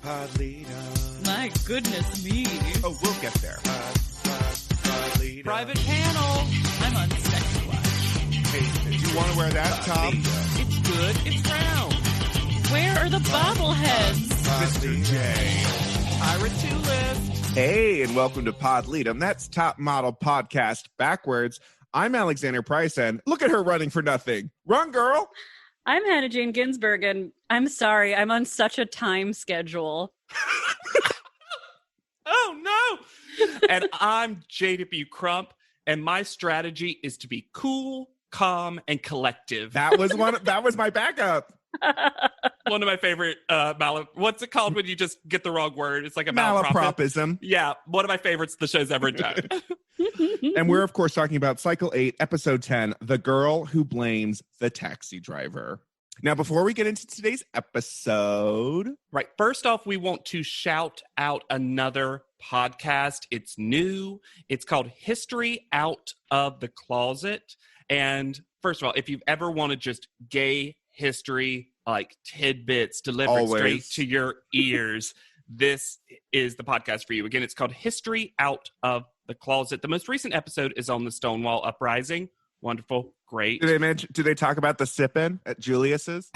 Pod leader. My goodness me. Oh, we'll get there. Pod leader. Private panel. I'm on sex watch. Hey, do you want to wear that, Tom? It's good. It's round. Where are the bobbleheads? Mr. J. Ira Tulip. Hey, and welcome to Pod Lead'em. That's Top Model Podcast backwards. I'm Alexander Price, and look at her running for nothing. Run, girl. I'm Hannah Jane Ginsburg, and I'm sorry, I'm on such a time schedule. Oh, no. And I'm JW Crump, and my strategy is to be cool, calm, and collective. That was my backup. One of my favorite what's it called when you just get the wrong word? It's like a Malapropism. Yeah, one of my favorites the show's ever done. And we're, of course, talking about Cycle 8, Episode 10, The Girl Who Blames the Taxi Driver. Now, before we get into today's episode... Right, first off, we want to shout out another podcast. It's new. It's called History Out of the Closet. And first of all, if you've ever wanted just gay history, like tidbits delivered straight to your ears, this is the podcast for you. Again, it's called History Out of the Closet. The most recent episode is on the Stonewall Uprising. Wonderful. Great. Do they talk about the sippin' at Julius's?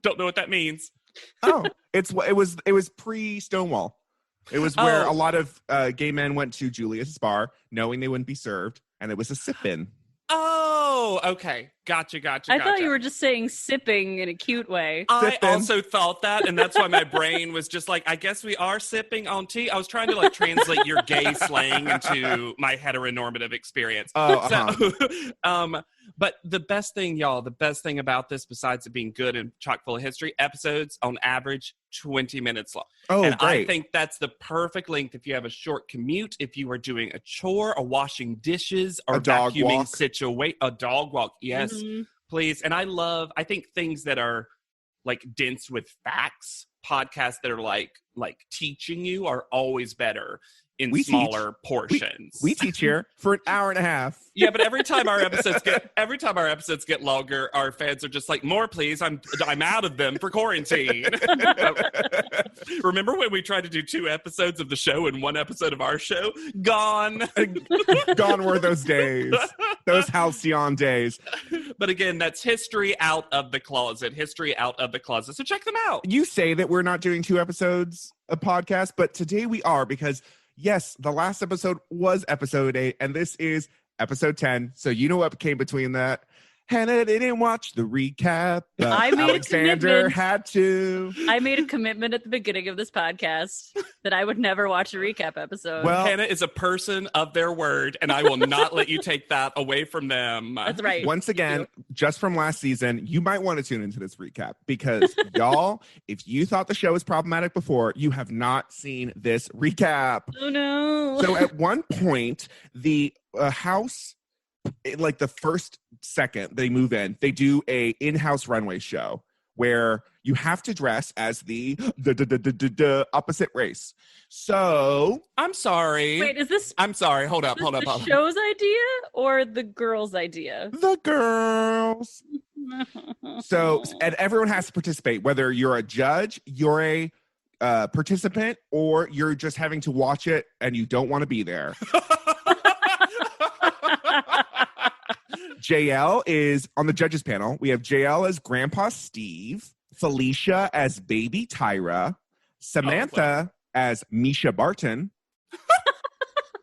Don't know what that means. Oh, it was pre-Stonewall. It was where a lot of gay men went to Julius's bar knowing they wouldn't be served, and it was a sip-in. Oh, okay. Gotcha. I thought you were just saying sipping in a cute way. I also thought that, and that's why my brain was just like, I guess we are sipping on tea. I was trying to translate your gay slang into my heteronormative experience. But the best thing about this, besides it being good and chock full of history, episodes on average 20 minutes long. Oh, and great. I think that's the perfect length if you have a short commute, if you are doing a chore or washing dishes or vacuuming a dog walk. Yes, please. And I think things that are dense with facts, podcasts that are like teaching you are always better in smaller portions. We teach here for an hour and a half. Yeah, but every time our episodes get longer, our fans are just like, more please, I'm out of them for quarantine. Remember when we tried to do 2 episodes of the show and 1 episode of our show? Gone. Gone were those days. Those halcyon days. But again, that's History Out of the Closet. History Out of the Closet. So check them out. You say that we're not doing 2 episodes of podcast, but today we are, because yes, the last episode was episode 8, and this is episode 10. So you know what came between that. Hannah didn't watch the recap. Alexander had to. I made a commitment at the beginning of this podcast that I would never watch a recap episode. Well, Hannah is a person of their word, and I will not let you take that away from them. That's right. Once again, just from last season, you might want to tune into this recap because y'all, if you thought the show was problematic before, you have not seen this recap. Oh, no. So at one point, the house... the first second they move in, they do a in-house runway show where you have to dress as the opposite race. So I'm sorry. Wait, is this? I'm sorry. Hold up. The show's idea or the girls' idea? The girls. So, and everyone has to participate, whether you're a judge, you're a participant, or you're just having to watch it and you don't want to be there. JL is on the judges panel. We have JL as Grandpa Steve, Felicia as Baby Tyra, Samantha as Misha Barton.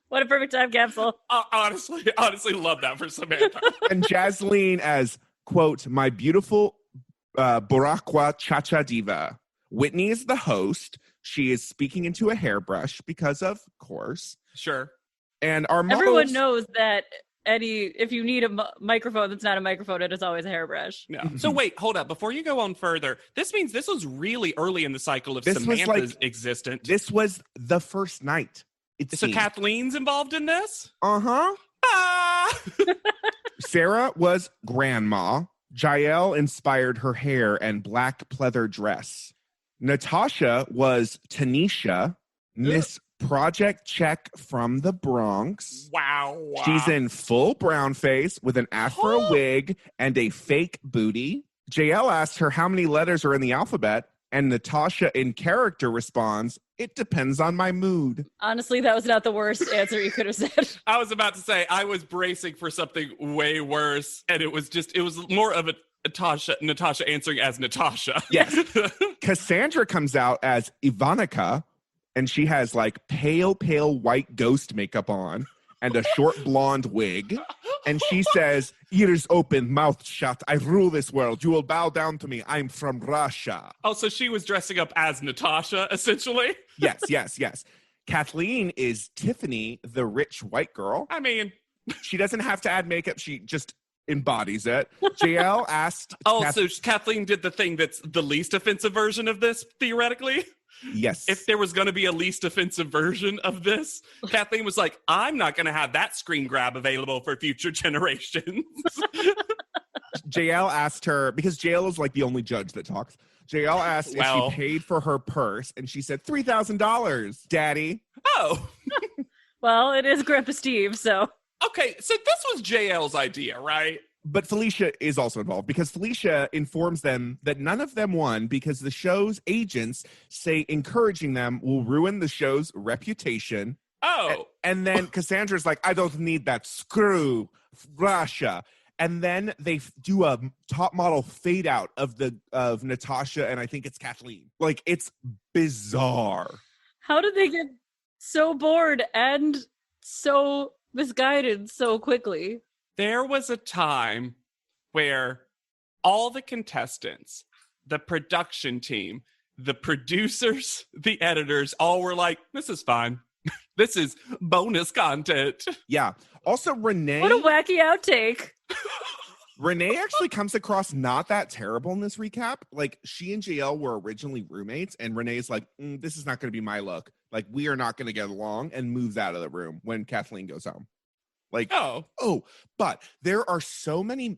What a perfect time capsule. Honestly love that for Samantha. And Jasleen as, quote, my beautiful Boracua Cha-Cha Diva. Whitney is the host. She is speaking into a hairbrush because of course. Sure. And our models... Everyone knows that if you need a microphone that's not a microphone, it is always a hairbrush. Yeah. So wait, hold up. Before you go on further, this means this was really early in the cycle of Samantha's existence. This was the first night. So Kathleen's involved in this? Uh-huh. Ah! Sarah was grandma. Jael inspired her hair and black pleather dress. Natasha was Tanisha. Miss Project Check from the Bronx. Wow. She's in full brown face with an afro wig and a fake booty. JL asked her how many letters are in the alphabet. And Natasha in character responds, "It depends on my mood." Honestly, that was not the worst answer you could have said. I was about to say, I was bracing for something way worse, and it was more of a Natasha answering as Natasha. Yes. Cassandra comes out as Ivanica, and she has like pale white ghost makeup on and a short blonde wig. And she says, "Ears open, mouth shut. I rule this world. You will bow down to me. I'm from Russia." Oh, so she was dressing up as Natasha, essentially? Yes. Kathleen is Tiffany, the rich white girl. I mean... She doesn't have to add makeup. She just embodies it. JL asked... So Kathleen did the thing that's the least offensive version of this, theoretically? Yes. If there was going to be a least offensive version of this, Kathleen was like, I'm not going to have that screen grab available for future generations. JL asked her, because JL is like the only judge that talks. JL asked if she paid for her purse, and she said $3,000, Daddy. Oh. Well, it is Grandpa Steve, so. Okay, so this was JL's idea, right? But Felicia is also involved because Felicia informs them that none of them won because the show's agents say encouraging them will ruin the show's reputation. Oh. And then Cassandra's like, "I don't need that. Screw Russia." And then they do a top model fade out of Natasha, and I think it's Kathleen. Like, it's bizarre. How did they get so bored and so misguided so quickly? There was a time where all the contestants, the production team, the producers, the editors, all were like, "This is fine. This is bonus content." Yeah. Also, Renee. What a wacky outtake. Renee actually comes across not that terrible in this recap. Like, she and JL were originally roommates, and Renee's like, "This is not going to be my look. Like, we are not going to get along," and moves out of the room when Kathleen goes home. Like, but there are so many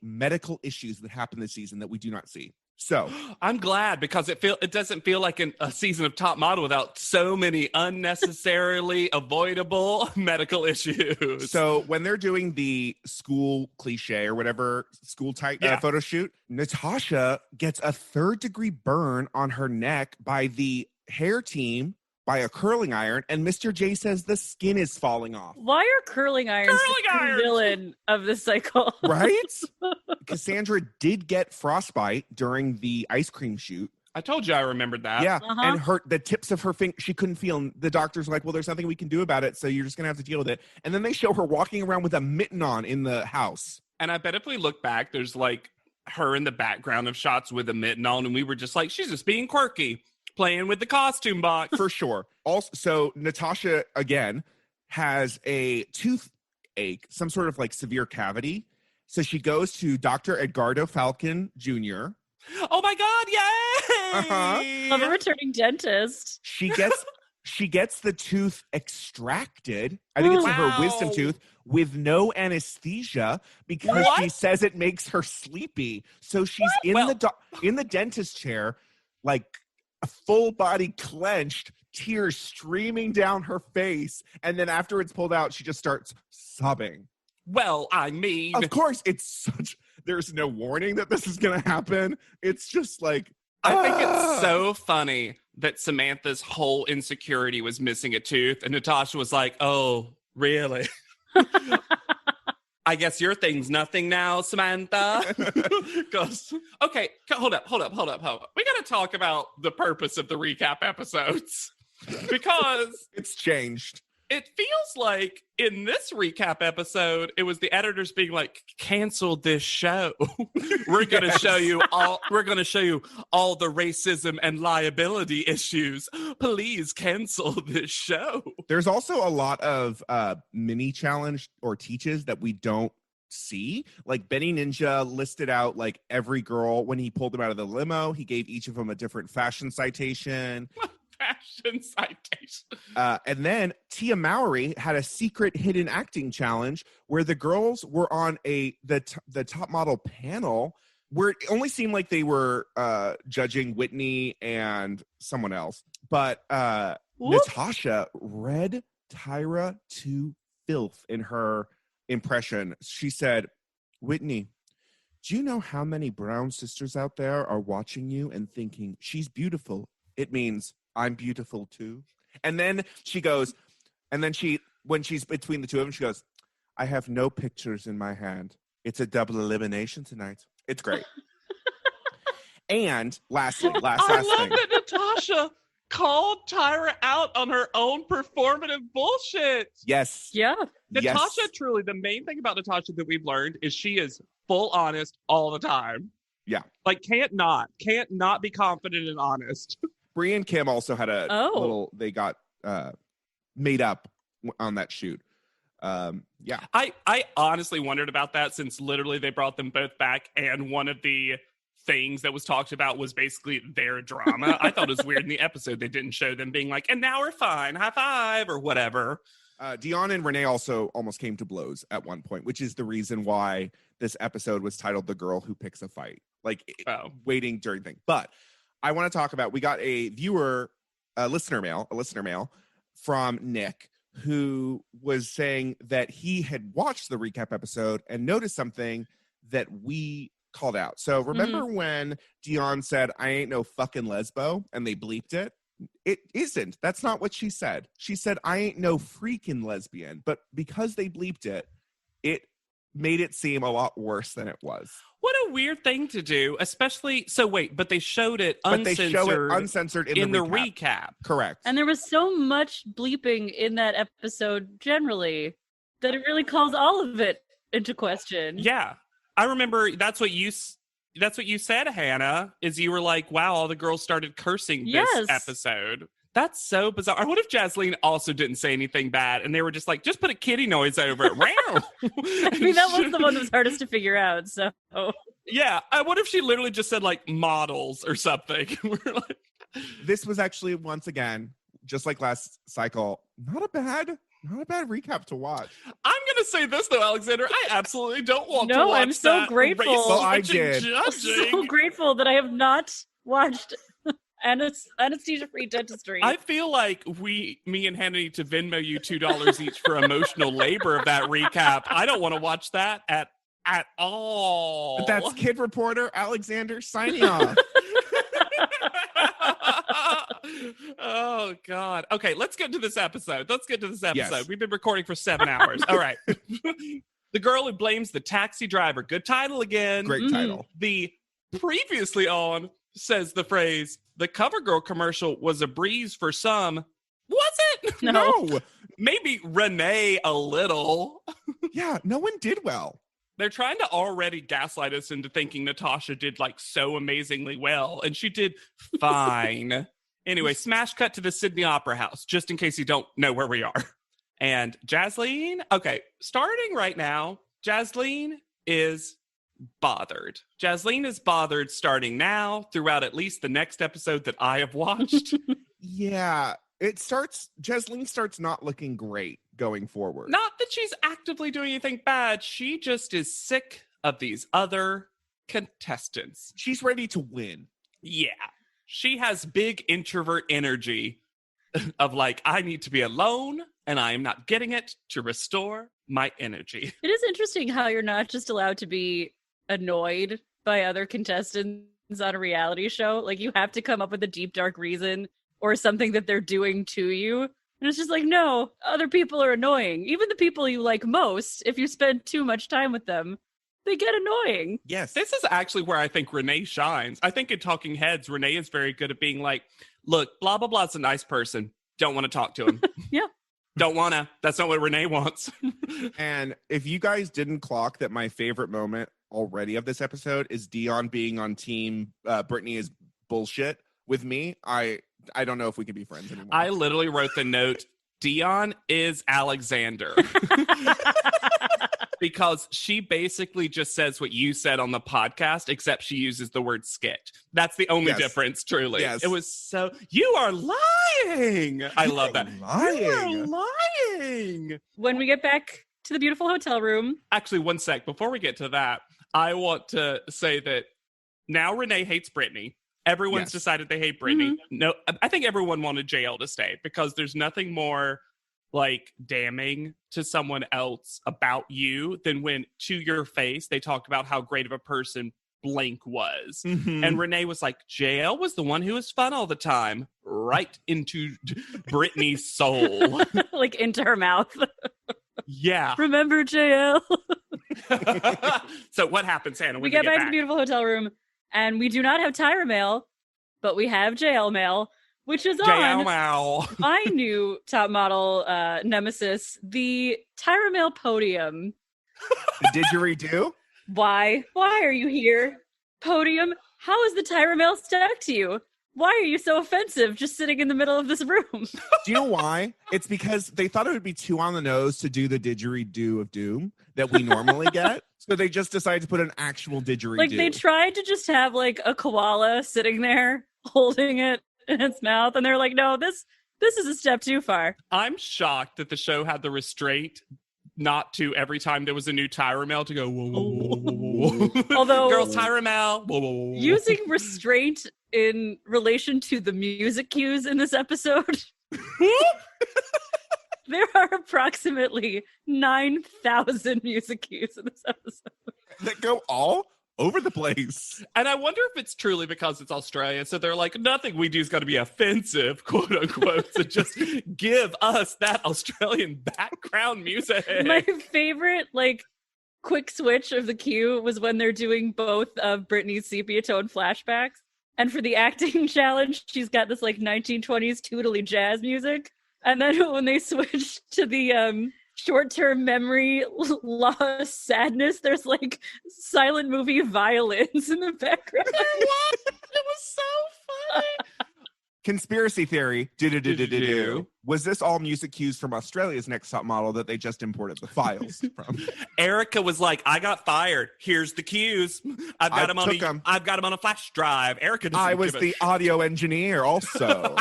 medical issues that happen this season that we do not see. So I'm glad, because it doesn't feel like a season of Top Model without so many unnecessarily avoidable medical issues. So when they're doing the school cliche or whatever school type photo shoot, Natasha gets a 3rd-degree burn on her neck by the hair team by a curling iron, and Mr. J says the skin is falling off. Why are curling irons the villain of the cycle? Right? Cassandra did get frostbite during the ice cream shoot. I told you I remembered that. Yeah, and the tips of her finger, she couldn't feel. And the doctor's like, "Well, there's nothing we can do about it, so you're just going to have to deal with it." And then they show her walking around with a mitten on in the house. And I bet if we look back, there's like her in the background of shots with a mitten on, and we were just like, she's just being quirky, playing with the costume box. For sure. Also, so Natasha, again, has a toothache, some sort of like severe cavity. So she goes to Dr. Edgardo Falcon Jr. Oh my God, yay! Love a returning dentist. She gets the tooth extracted. I think it's her wisdom tooth with no anesthesia because she says it makes her sleepy. So she's in the dentist chair, like a full body clenched, tears streaming down her face, and then after it's pulled out, she just starts sobbing. Well, I mean, of course, there's no warning that this is gonna happen. It's just like, I think it's so funny that Samantha's whole insecurity was missing a tooth, and Natasha was like, "Oh, really? I guess your thing's nothing now, Samantha." Okay, hold up. We got to talk about the purpose of the recap episodes, because it's changed. It feels like in this recap episode, it was the editors being like, "Cancel this show. We're going to show you all. We're going to show you all the racism and liability issues. Please cancel this show." There's also a lot of mini challenge or teaches that we don't see. Like Benny Ninja listed out like every girl when he pulled them out of the limo. He gave each of them a different fashion citation. Fashion citation. And then Tia Mowry had a secret hidden acting challenge where the girls were on the top model panel where it only seemed like they were judging Whitney and someone else. But Natasha read Tyra to filth in her impression. She said, "Whitney, Do you know how many Brown sisters out there are watching you and thinking, she's beautiful? It means I'm beautiful too. And then she goes, and then when she's between the two of them, she goes, I have no pictures in my hand. It's a double elimination tonight. It's great. And lastly, last I love thing. that Natasha called Tyra out on her own performative bullshit. Yes. Yeah. Natasha, Yes. truly, the main thing about Natasha that we've learned is she is full honest all the time. Yeah. Like, can't not be confident and honest. Bree and Kim also had a little, they got made up on that shoot. Yeah. I honestly wondered about that since literally they brought them both back, and one of the things that was talked about was basically their drama. I thought it was weird in the episode they didn't show them being like, and now we're fine, high five or whatever. Dion and Renee also almost came to blows at one point, which is the reason why this episode was titled The Girl Who Picks a Fight. Like, waiting during thing. But I want to talk about, we got a listener mail from Nick, who was saying that he had watched the recap episode and noticed something that we called out. So remember when Dion said, I ain't no fucking lesbo, and they bleeped it? It isn't. That's not what she said. She said, I ain't no freaking lesbian. But because they bleeped it, it made it seem a lot worse than it was. What a weird thing to do, especially, but they showed it But uncensored, they show it uncensored in the recap. Correct. And there was so much bleeping in that episode generally that it really calls all of it into question. Yeah. I remember that's what you said, Hannah, is you were like, wow, all the girls started cursing this episode. That's so bizarre. Or what if Jasleen also didn't say anything bad and they were just like, just put a kitty noise over it. I mean, that was the one that was hardest to figure out. So yeah. What if she literally just said like models or something? We're like, this was actually, once again, just like last cycle, not a bad recap to watch. I'm gonna say this though, Alexander. I absolutely don't want to watch. No, I'm so grateful. Well, I did. I'm so grateful that I have not watched anesthesia-free dentistry. I feel like me and Hannah need to Venmo you $2 each for emotional labor of that recap. I don't want to watch that at all. But that's Kid Reporter Alexander signing off. Oh God. Okay, let's get to this episode. Yes. We've been recording for 7 hours. All right. The girl who blames the taxi driver. Good title again. Great title. The previously on says the phrase, the CoverGirl commercial was a breeze for some. Was it? No. Maybe Renee a little. Yeah, no one did well. They're trying to already gaslight us into thinking Natasha did like so amazingly well, and she did fine. Anyway, smash cut to the Sydney Opera House, just in case you don't know where we are. And Jasleen, okay, starting right now, Jasleen is bothered. Jasleen is bothered starting now throughout at least the next episode that I have watched. Yeah, Jasleen starts not looking great going forward. Not that she's actively doing anything bad. She just is sick of these other contestants. She's ready to win. Yeah. She has big introvert energy of like, I need to be alone and I am not getting it to restore my energy. It is interesting how you're not just allowed to be annoyed by other contestants on a reality show. Like, you have to come up with a deep, dark reason or something that they're doing to you. And it's just like, no, other people are annoying. Even the people you like most, if you spend too much time with them, they get annoying. Yes. This is actually where I think Renee shines. I think in Talking Heads, Renee is very good at being like, look, blah, blah, blah's a nice person. Don't want to talk to him. Yeah. Don't want to. That's not what Renee wants. And if you guys didn't clock that, my favorite moment already of this episode is Dion being on team Brittany is bullshit with me. I don't know if we can be friends anymore. I literally wrote the note, Dion is Alexander. Because she basically just says what you said on the podcast, except she uses the word skit. That's the only difference, truly. Yes. It was so, you are lying. I love that. You are lying. When we get back to the beautiful hotel room. Actually, one sec. Before we get to that, I want to say that now Renee hates Brittany. Everyone's decided they hate Brittany. No, I think everyone wanted JL to stay because there's nothing more like damning to someone else about you than when to your face they talk about how great of a person blank was. Mhm. And Renee was like, JL was the one who was fun all the time. Right into Brittany's soul. Like into her mouth. Yeah. Remember JL? So what happens, Hannah, when We they get back to the beautiful hotel room, and we do not have Tyra mail, but we have JL mail, which is JL on Mal. my new top model nemesis, the Tyra mail podium. The didgeridoo? Why? Why are you here? Podium, how is the Tyra mail stuck to you? Why are you so offensive just sitting in the middle of this room? Do you know why? It's because they thought it would be too on the nose to do the didgeridoo of doom that we normally get. So they just decided to put an actual didgeridoo. Like they tried to just have like a koala sitting there holding it in its mouth, and they're like, no, this is a step too far. I'm shocked that the show had the restraint not to every time there was a new Tyra Mel to go, whoa, whoa, whoa, whoa, whoa. Although Girls, Tyra Mel, whoa, whoa, whoa. using restraint in relation to the music cues in this episode, there are approximately 9,000 music cues in this episode. that go all over the place. And I wonder if it's truly because it's Australia. So they're like, nothing we do is going to be offensive, quote unquote. So just give us that Australian background music. My favorite, like, quick switch of the cue was when they're doing both of Britney's sepia tone flashbacks. And for the acting challenge, she's got this, like, 1920s tootly jazz music. And then when they switched to the short-term memory loss sadness, there's like silent movie violins in the background. What? It was so funny. Conspiracy theory. Do. Was this all music cues from Australia's Next Top Model that they just imported the files from? Erica was like, I got fired. Here's the cues. I've got them on a flash drive. Erica doesn't I was give the audio engineer also.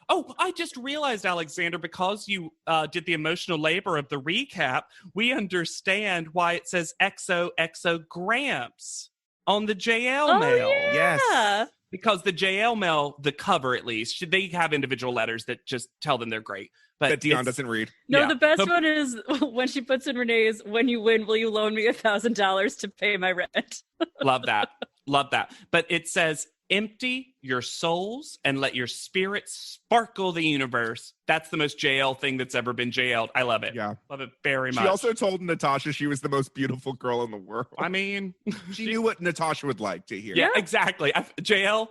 Oh, I just realized, Alexander, because you did the emotional labor of the recap, we understand why it says XOXO Gramps on the JL mail. Yes. Because the JL mail, the cover at least, they have individual letters that just tell them they're great. But That Dion doesn't read. No, Yeah. the best one is when she puts in Renee's, when you win, will you loan me $1,000 to pay my rent? Love that. Love that. But it says, empty your souls and let your spirits sparkle the universe. That's the most JL thing that's ever been JL'd. I love it. Yeah. Love it very much. She also told Natasha she was the most beautiful girl in the world. I mean, She knew what Natasha would like to hear. yeah, exactly. JL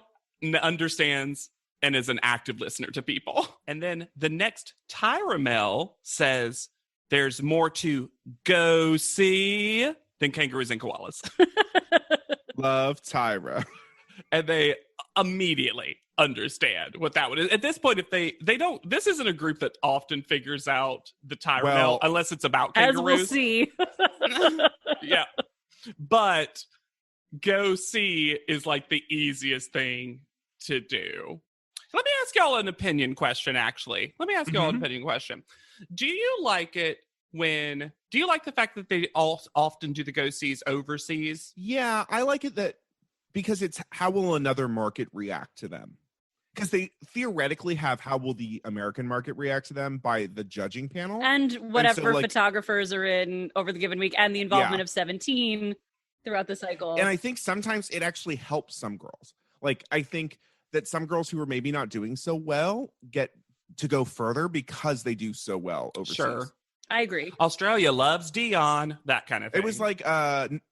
understands and is an active listener to people. And then the next Tyra Mel says, there's more to go see than kangaroos and koalas. Love Tyra. And they immediately understand what that would is. At this point, if they don't, this isn't a group that often figures out the Tyra Mel unless it's about kangaroos. As we'll see. Yeah. But go see is like the easiest thing to do. Let me ask y'all an opinion question, actually. Let me ask y'all an opinion question. Do you like it do you like the fact that they all often do the go sees overseas? Yeah, I like it because it's how will another market react to them? Because they theoretically have how will the American market react to them by the judging panel. And whatever like, photographers are in over the given week, and the involvement of 17 throughout the cycle. And I think sometimes it actually helps some girls. Like, I think that some girls who are maybe not doing so well get to go further because they do so well overseas. Sure. I agree. Australia loves Dion, that kind of thing. It was like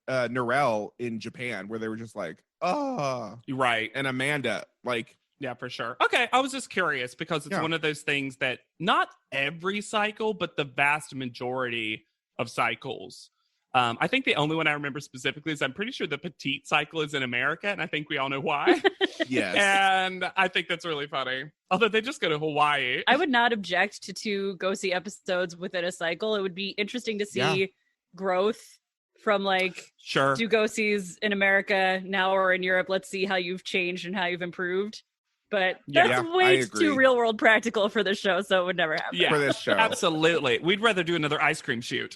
Narelle in Japan where they were just like, oh. Right. And Amanda, like. Yeah, for sure. Okay, I was just curious because it's one of those things that not every cycle, but the vast majority of cycles. I think the only one I remember specifically is I'm pretty sure the petite cycle is in America, and I think we all know why. Yes. And I think that's really funny. Although they just go to Hawaii. I would not object to 2 go see episodes within a cycle. It would be interesting to see growth from like do go sees in America now or in Europe. Let's see how you've changed and how you've improved. But that's way too real world practical for this show, so it would never happen. Yeah, for this show. Absolutely. We'd rather do another ice cream shoot.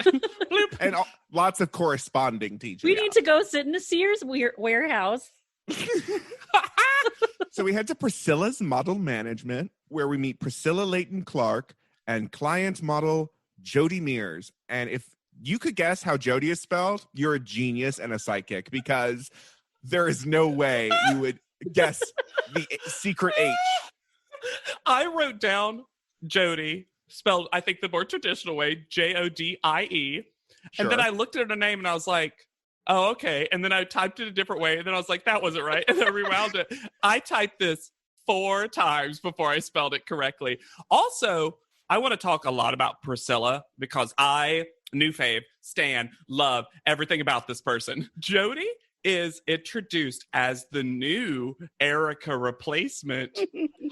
And lots of corresponding teaching. We need to go sit in a Sears warehouse. So we head to Priscilla's model management, where we meet Priscilla Layton Clark and client model Jody Mears. And if you could guess how Jody is spelled, you're a genius and a psychic, because there is no way you would guess the secret H. I wrote down Jody, spelled, I think, the more traditional way, Jodie. And then I looked at her name and I was like, oh, okay. And then I typed it a different way. And then I was like, that wasn't right. And then I rewound it. I typed this 4 times before I spelled it correctly. Also, I want to talk a lot about Priscilla because I, new fave, stan, love everything about this person. Jody is introduced as the new Erica replacement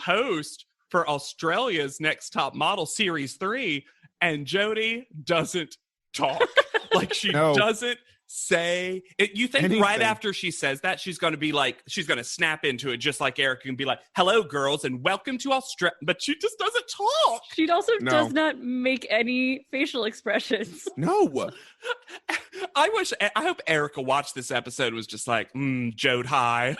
host for Australia's Next Top Model Series 3, and Jody doesn't talk. Like, she doesn't say it. You think anything. Right after she says that, she's going to be like, she's going to snap into it just like Erica and be like, hello, girls, and welcome to Australia. But she just doesn't talk. She also does not make any facial expressions. No. I hope Erica watched this episode and was just like, Jode, hi.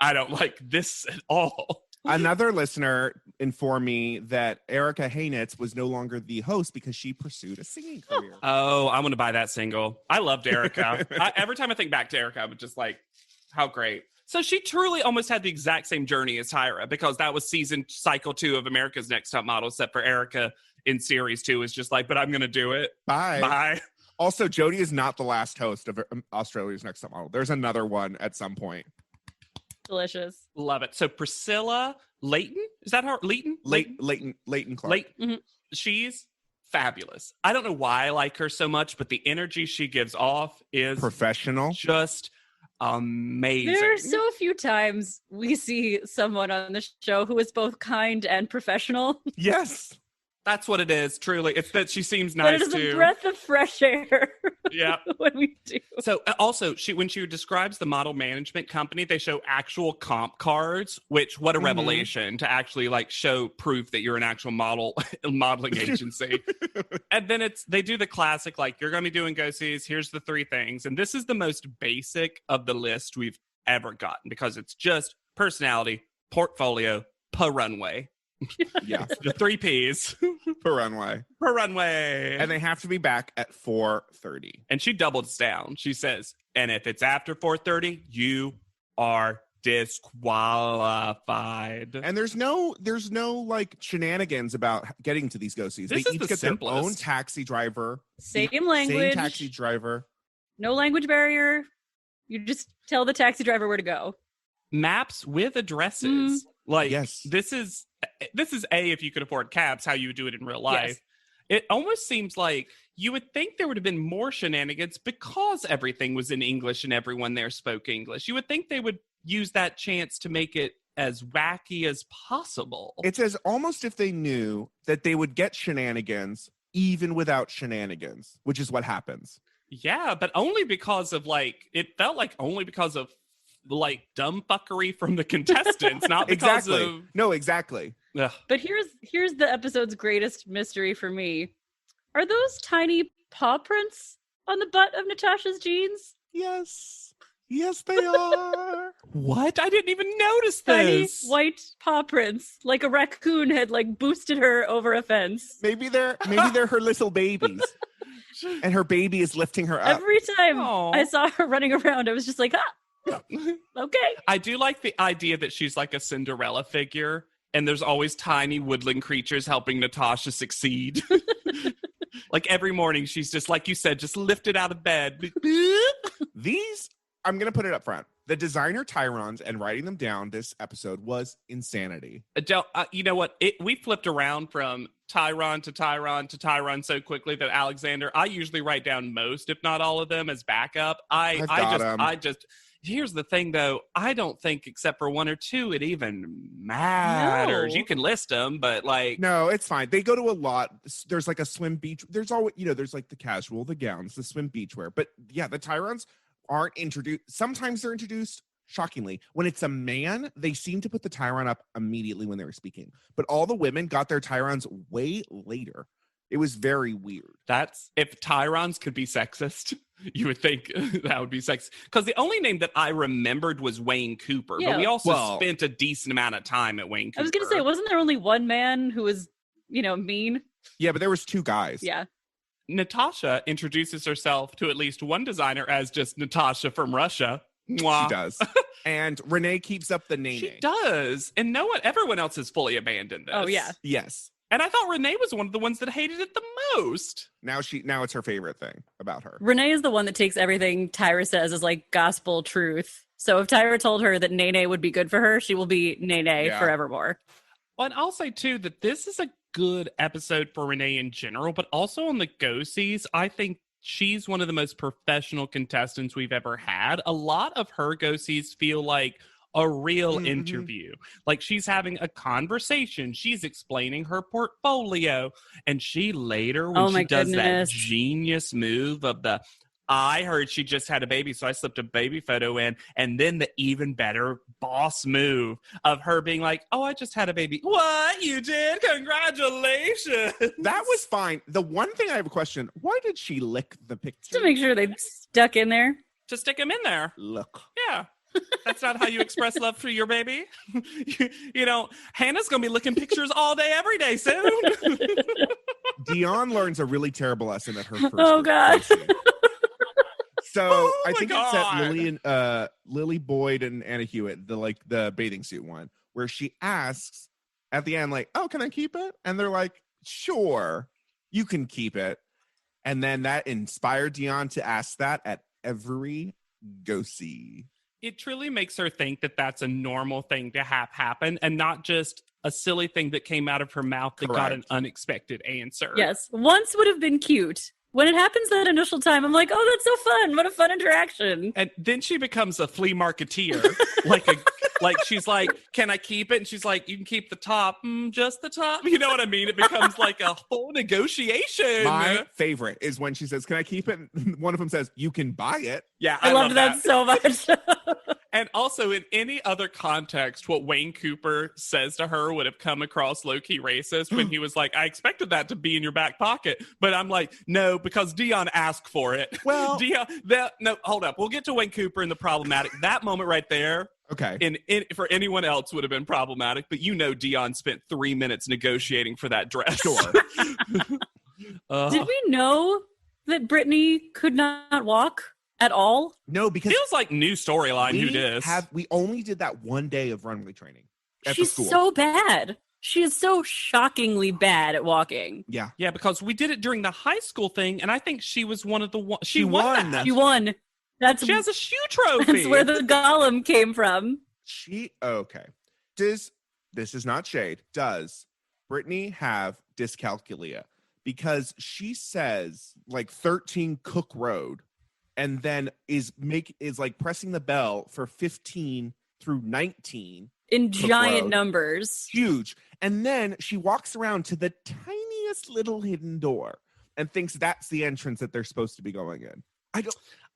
I don't like this at all. Another listener informed me that Erica Haynitz was no longer the host because she pursued a singing career. Oh, I want to buy that single. I loved Erica. Every time I think back to Erica, I'm just like, how great. So she truly almost had the exact same journey as Tyra, because that was cycle 2 of America's Next Top Model, except for Erica in series 2 is just like, but I'm going to do it. Bye. Also, Jody is not the last host of Australia's Next Top Model. There's another one at some point. Delicious. Love it. So Priscilla Layton, is that her? Layton Clark. Mm-hmm. She's fabulous. I don't know why I like her so much, but the energy she gives off is professional. Just amazing. There are so few times we see someone on the show who is both kind and professional. Yes. That's what it is, truly. It's that she seems nice, too. But it is a breath of fresh air. Yeah. When we do. So, also, when she describes the model management company, they show actual comp cards, which, what a revelation to actually, like, show proof that you're an actual modeling agency. And then they do the classic, like, you're going to be doing go-sees, here's the 3 things. And this is the most basic of the list we've ever gotten, because it's just personality, portfolio, per runway. Yeah. The 3 Ps. Per runway. And they have to be back at 4:30. And she doubles down. She says, and if it's after 4:30, you are disqualified. And there's no like shenanigans about getting to these go-sees. They each get their own taxi driver. Same language. Same taxi driver. No language barrier. You just tell the taxi driver where to go. Maps with addresses. Like, yes. This is if you could afford cabs, how you would do it in real life. Yes. It almost seems like you would think there would have been more shenanigans because everything was in English and everyone there spoke English. You would think they would use that chance to make it as wacky as possible. It's as almost if they knew that they would get shenanigans even without shenanigans, which is what happens. Yeah, but only because of it felt like only because of dumb fuckery from the contestants, not because of... No, exactly. Ugh. But here's the episode's greatest mystery for me. Are those tiny paw prints on the butt of Natasha's jeans? Yes, they are. What? I didn't even notice this. Tiny white paw prints, like a raccoon had boosted her over a fence. Maybe they're her little babies. And her baby is lifting her up. Every time I saw her running around, I was just like, okay. I do like the idea that she's like a Cinderella figure, and there's always tiny woodland creatures helping Natasha succeed. Like every morning, she's just, like you said, just lifted out of bed. These, I'm going to put it up front. The designer Tyrons and writing them down this episode was insanity. Adele, you know what? We flipped around from Tyron to Tyron to Tyron so quickly that Alexander, I usually write down most, if not all of them, as backup. I just. Here's the thing, though. I don't think, except for 1 or 2, it even matters. No. You can list them, but no, it's fine. They go to a lot. There's like a swim beach. There's always, there's like the casual, the gowns, the swim beachwear. But yeah, the Tyrons aren't introduced. Sometimes they're introduced. Shockingly, when it's a man, they seem to put the Tyron up immediately when they were speaking. But all the women got their Tyrons way later. It was very weird. That's if Tyrons could be sexist, you would think that would be sexist. Because the only name that I remembered was Wayne Cooper. Yeah. But we also spent a decent amount of time at Wayne Cooper. I was going to say, wasn't there only one man who was, mean? Yeah, but there was 2 guys. Yeah. Natasha introduces herself to at least one designer as just Natasha from Russia. Mwah. She does. And Renee keeps up the name. She does. And everyone else has fully abandoned this. Oh, yeah. Yes. And I thought Renee was one of the ones that hated it the most. Now it's her favorite thing about her. Renee is the one that takes everything Tyra says as like gospel truth. So if Tyra told her that Nene would be good for her, she will be Nene forevermore. Well, and I'll say, too, that this is a good episode for Renee in general, but also on the go-sees, I think she's one of the most professional contestants we've ever had. A lot of her go-sees feel like a real interview. Like she's having a conversation. She's explaining her portfolio. And she later, when she does that genius move of I heard she just had a baby, so I slipped a baby photo in. And then the even better boss move of her being like, oh, I just had a baby. What? You did? Congratulations. That was fine. The one thing I have a question, why did she lick the picture? To make sure they stuck in there. To stick him in there. Look. Yeah. That's not how you express love for your baby. you know, Hannah's going to be looking pictures all day, every day soon. Dion learns a really terrible lesson at her first. Oh, God. So I think it's at Lily Boyd and Anna Hewitt, the bathing suit one, where she asks at the end, like, oh, can I keep it? And they're like, sure, you can keep it. And then that inspired Dion to ask that at every go-see. It truly makes her think that that's a normal thing to have happen and not just a silly thing that came out of her mouth that got an unexpected answer. Yes. Once would have been cute. When it happens that initial time, I'm like, oh, that's so fun. What a fun interaction. And then she becomes a flea marketeer. like she's like, can I keep it? And she's like, you can keep the top. Just the top. You know what I mean? It becomes like a whole negotiation. My favorite is when she says, can I keep it? And one of them says, you can buy it. Yeah, I loved that so much. And also, in any other context, what Wayne Cooper says to her would have come across low-key racist when he was like, I expected that to be in your back pocket. But I'm like, no, because Dion asked for it. Well, no, hold up. We'll get to Wayne Cooper and the problematic. That moment right there, okay, for anyone else would have been problematic. But Dion spent 3 minutes negotiating for that dress. Sure. Did we know that Brittany could not walk at all? No, because feels like new storyline. Who dis? We only did that one day of runway training at She's the school. So bad. She is so shockingly bad at walking. Yeah, because we did it during the high school thing, and I think she was one of the one. She won. She won. She has a shoe trophy. That's where the golem came from. Okay. This is not shade. Does Brittany have dyscalculia? Because she says like 13 Cook Road, and then is like pressing the bell for 15 through 19 in Cook giant Road. Numbers. Huge. And then she walks around to the tiniest little hidden door and thinks that's the entrance that they're supposed to be going in.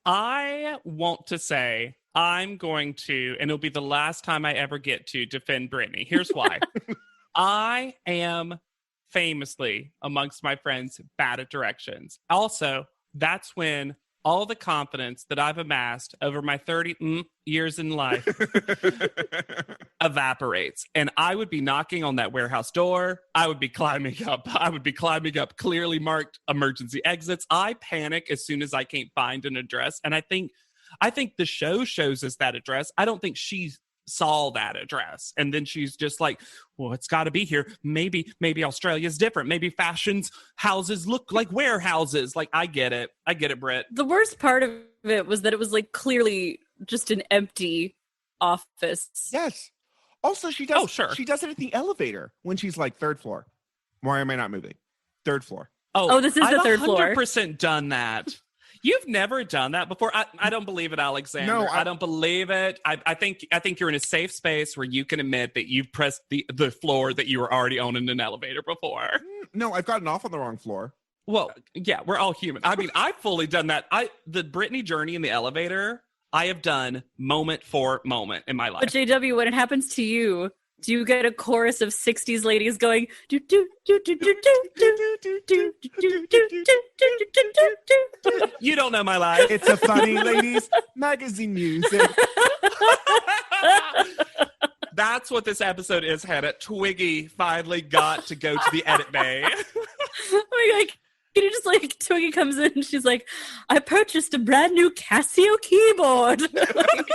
I want to say I'm going to, and it'll be the last time I ever get to defend Brittany. Here's why. I am famously, amongst my friends, bad at directions. Also, that's when all the confidence that I've amassed over my 30 years in life evaporates. And I would be knocking on that warehouse door. I would be climbing up clearly marked emergency exits. I panic as soon as I can't find an address. And I think the show shows us that address. I don't think she saw that address. And then she's just like, well, it's got to be here. Maybe Australia's different. Maybe fashion's houses look like warehouses. Like, I get it, Britt. The worst part of it was that it was like clearly just an empty office. Yes. Also, she does. Oh, sure. She does it at the elevator when she's like third floor. Why am I not moving? Third floor. Oh, this is the third floor. I've 100% done that. You've never done that before. I don't believe it, Alexander. No, I don't believe it. I think you're in a safe space where you can admit that you've pressed the floor that you were already on in an elevator before. No, I've gotten off on the wrong floor. Well, yeah, we're all human. I mean, I've fully done that. The Brittany journey in the elevator, I have done moment for moment in my life. But JW, when it happens to you, do you get a chorus of 60s ladies going do do do do do do do do do do do do? You don't know my life. It's a funny ladies magazine music. That's what this episode is, Hannah. Twiggy finally got to go to the edit bay. doing? Like, can you just like Twiggy comes in and she's like, I purchased a brand new Casio keyboard. Like,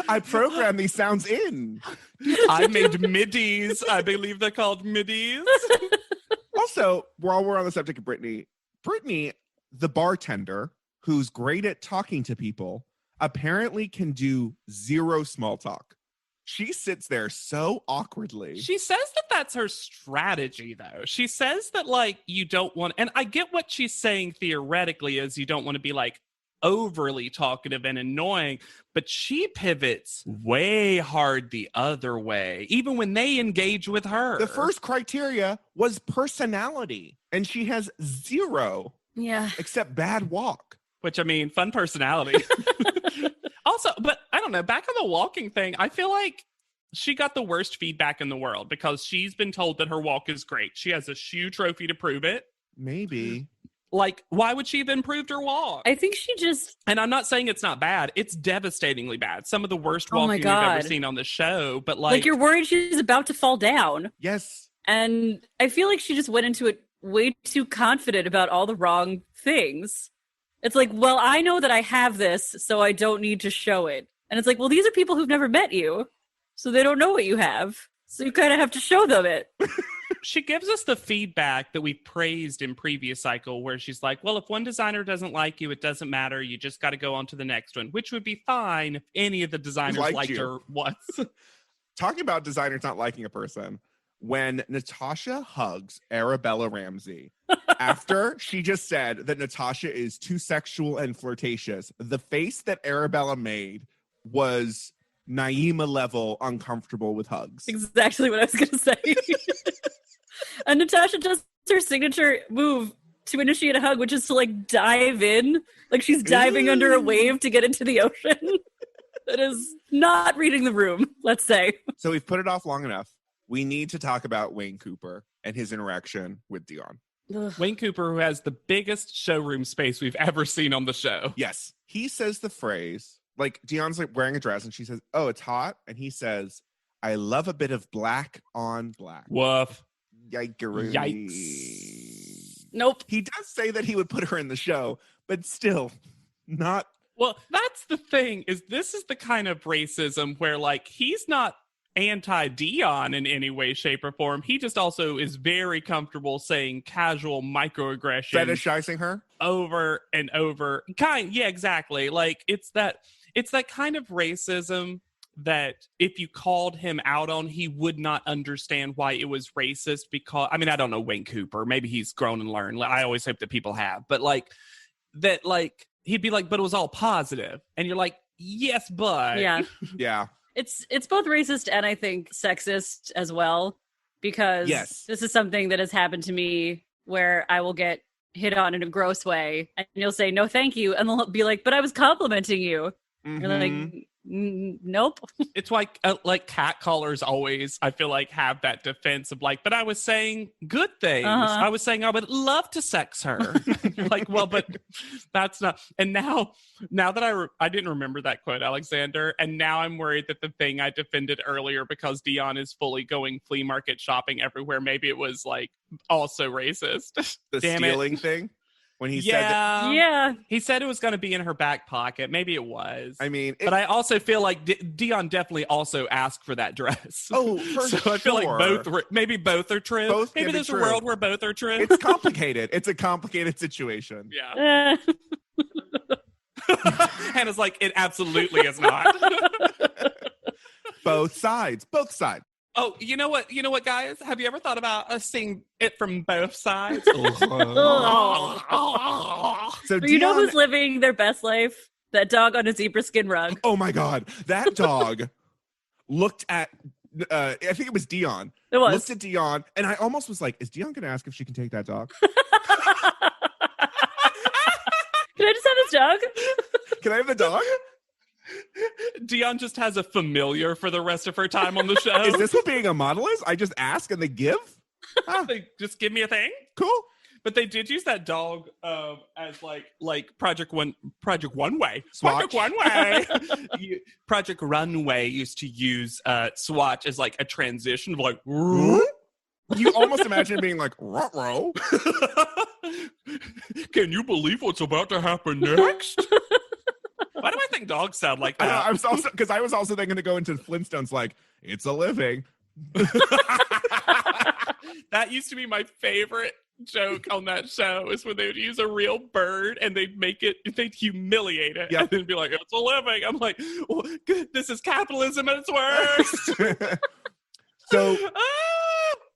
I programmed these sounds in. I made midis. I believe they're called midis. Also, while we're on the subject of Brittany, the bartender, who's great at talking to people, apparently can do zero small talk. She sits there so awkwardly. She says that that's her strategy, though. She says that, like, you don't want, and I get what she's saying theoretically is you don't want to be, like, overly talkative and annoying, but she pivots way hard the other way, even when they engage with her. The first criteria was personality, and she has zero. yeah. Except bad walk. Which, I mean, fun personality. Also, but I don't know, back on the walking thing, I feel like she got the worst feedback in the world because she's been told that her walk is great. She has a shoe trophy to prove it. Maybe. Like, why would she have improved her walk? I think she just, And I'm not saying it's not bad. It's devastatingly bad. Some of the worst Oh my walking we've ever God. seen on the show. But like you're worried she's about to fall down. Yes. And I feel like she just went into it way too confident about all the wrong things. It's like, well, I know that I have this, so I don't need to show it. And it's like, well, these are people who've never met you, so they don't know what you have. So you kind of have to show them it. she gives us the feedback that we praised in previous cycle where she's like, well, if one designer doesn't like you, it doesn't matter. You just got to go on to the next one, which would be fine if any of the designers liked her once. Talking about designers not liking a person, when Natasha hugs Arabella Ramsey, after she just said that Natasha is too sexual and flirtatious, the face that Arabella made was Naima level uncomfortable with hugs. Exactly what I was going to say. And Natasha does her signature move to initiate a hug, which is to like dive in. Like she's diving under a wave to get into the ocean. That is not reading the room, let's say. So we've put it off long enough. We need to talk about Wayne Cooper and his interaction with Dion. Wayne Cooper, who has the biggest showroom space we've ever seen on the show. Yes. He says the phrase, like Dion's like wearing a dress and she says, oh, it's hot. And he says, I love a bit of black on black. Woof. Yikes. Yikes. Nope. He does say that he would put her in the show, but still not. Well, that's the thing, is this is the kind of racism where, like, he's not anti-Dion in any way, shape, or form. He just also is very comfortable saying casual microaggressions Fetishizing her? over and over. Yeah, exactly. Like, it's that kind of racism that if you called him out on, he would not understand why it was racist because, I mean, I don't know Wayne Cooper. Maybe he's grown and learned. I always hope that people have. But, like, that, like, he'd be like, but it was all positive. And you're like, yes, but. Yeah. Yeah. It's both racist and I think sexist as well, because Yes. this is something that has happened to me where I will get hit on in a gross way and you'll say, no, thank you. And they'll be like, but I was complimenting you. Mhm. You're like, nope. It's like catcallers always, I feel like, have that defense of like, but I was saying good things. Uh-huh. I was saying I would love to sex her. You're like, well, but that's not. And now that I didn't remember that quote, Alexander, and now I'm worried that the thing I defended earlier because Dion is fully going flea market shopping everywhere, maybe it was like also racist. The Damn stealing it. thing when he said that. Yeah. He said it was going to be in her back pocket. Maybe it was. I mean, But I also feel like Dion definitely also asked for that dress. oh, for So I feel like maybe both are true. Both maybe can be there's true. a world where both are true. It's complicated. It's a complicated situation. Yeah. Hannah's like, it absolutely is not. Both sides. Both sides. Oh, you know what, guys? Have you ever thought about us seeing it from both sides? So You know Dion- who's living their best life? That dog on a zebra skin rug. Oh my God. That dog looked at, I think it was Dion. It was. Looked at Dion, and I almost was like, is Dion going to ask if she can take that dog? Can I just have this dog? Can I have the dog? Dion just has a familiar for the rest of her time on the show. Is this what being a model is? I just ask and they give? Ah, They just give me a thing? cool. But they did use that dog as like Project One Way. Swatch. Project One Way. Project Runway used to use Swatch as like a transition of like. You almost imagine it being like, ruh-roh. Can you believe what's about to happen next? Why do I think dogs sound like I know, that? I was also because I was also then going to go into Flintstones like it's a living. That used to be my favorite joke on that show is when they would use a real bird and they'd humiliate it Yep. and then be like, it's a living. I'm like, well, this is capitalism at its worst. So Ah!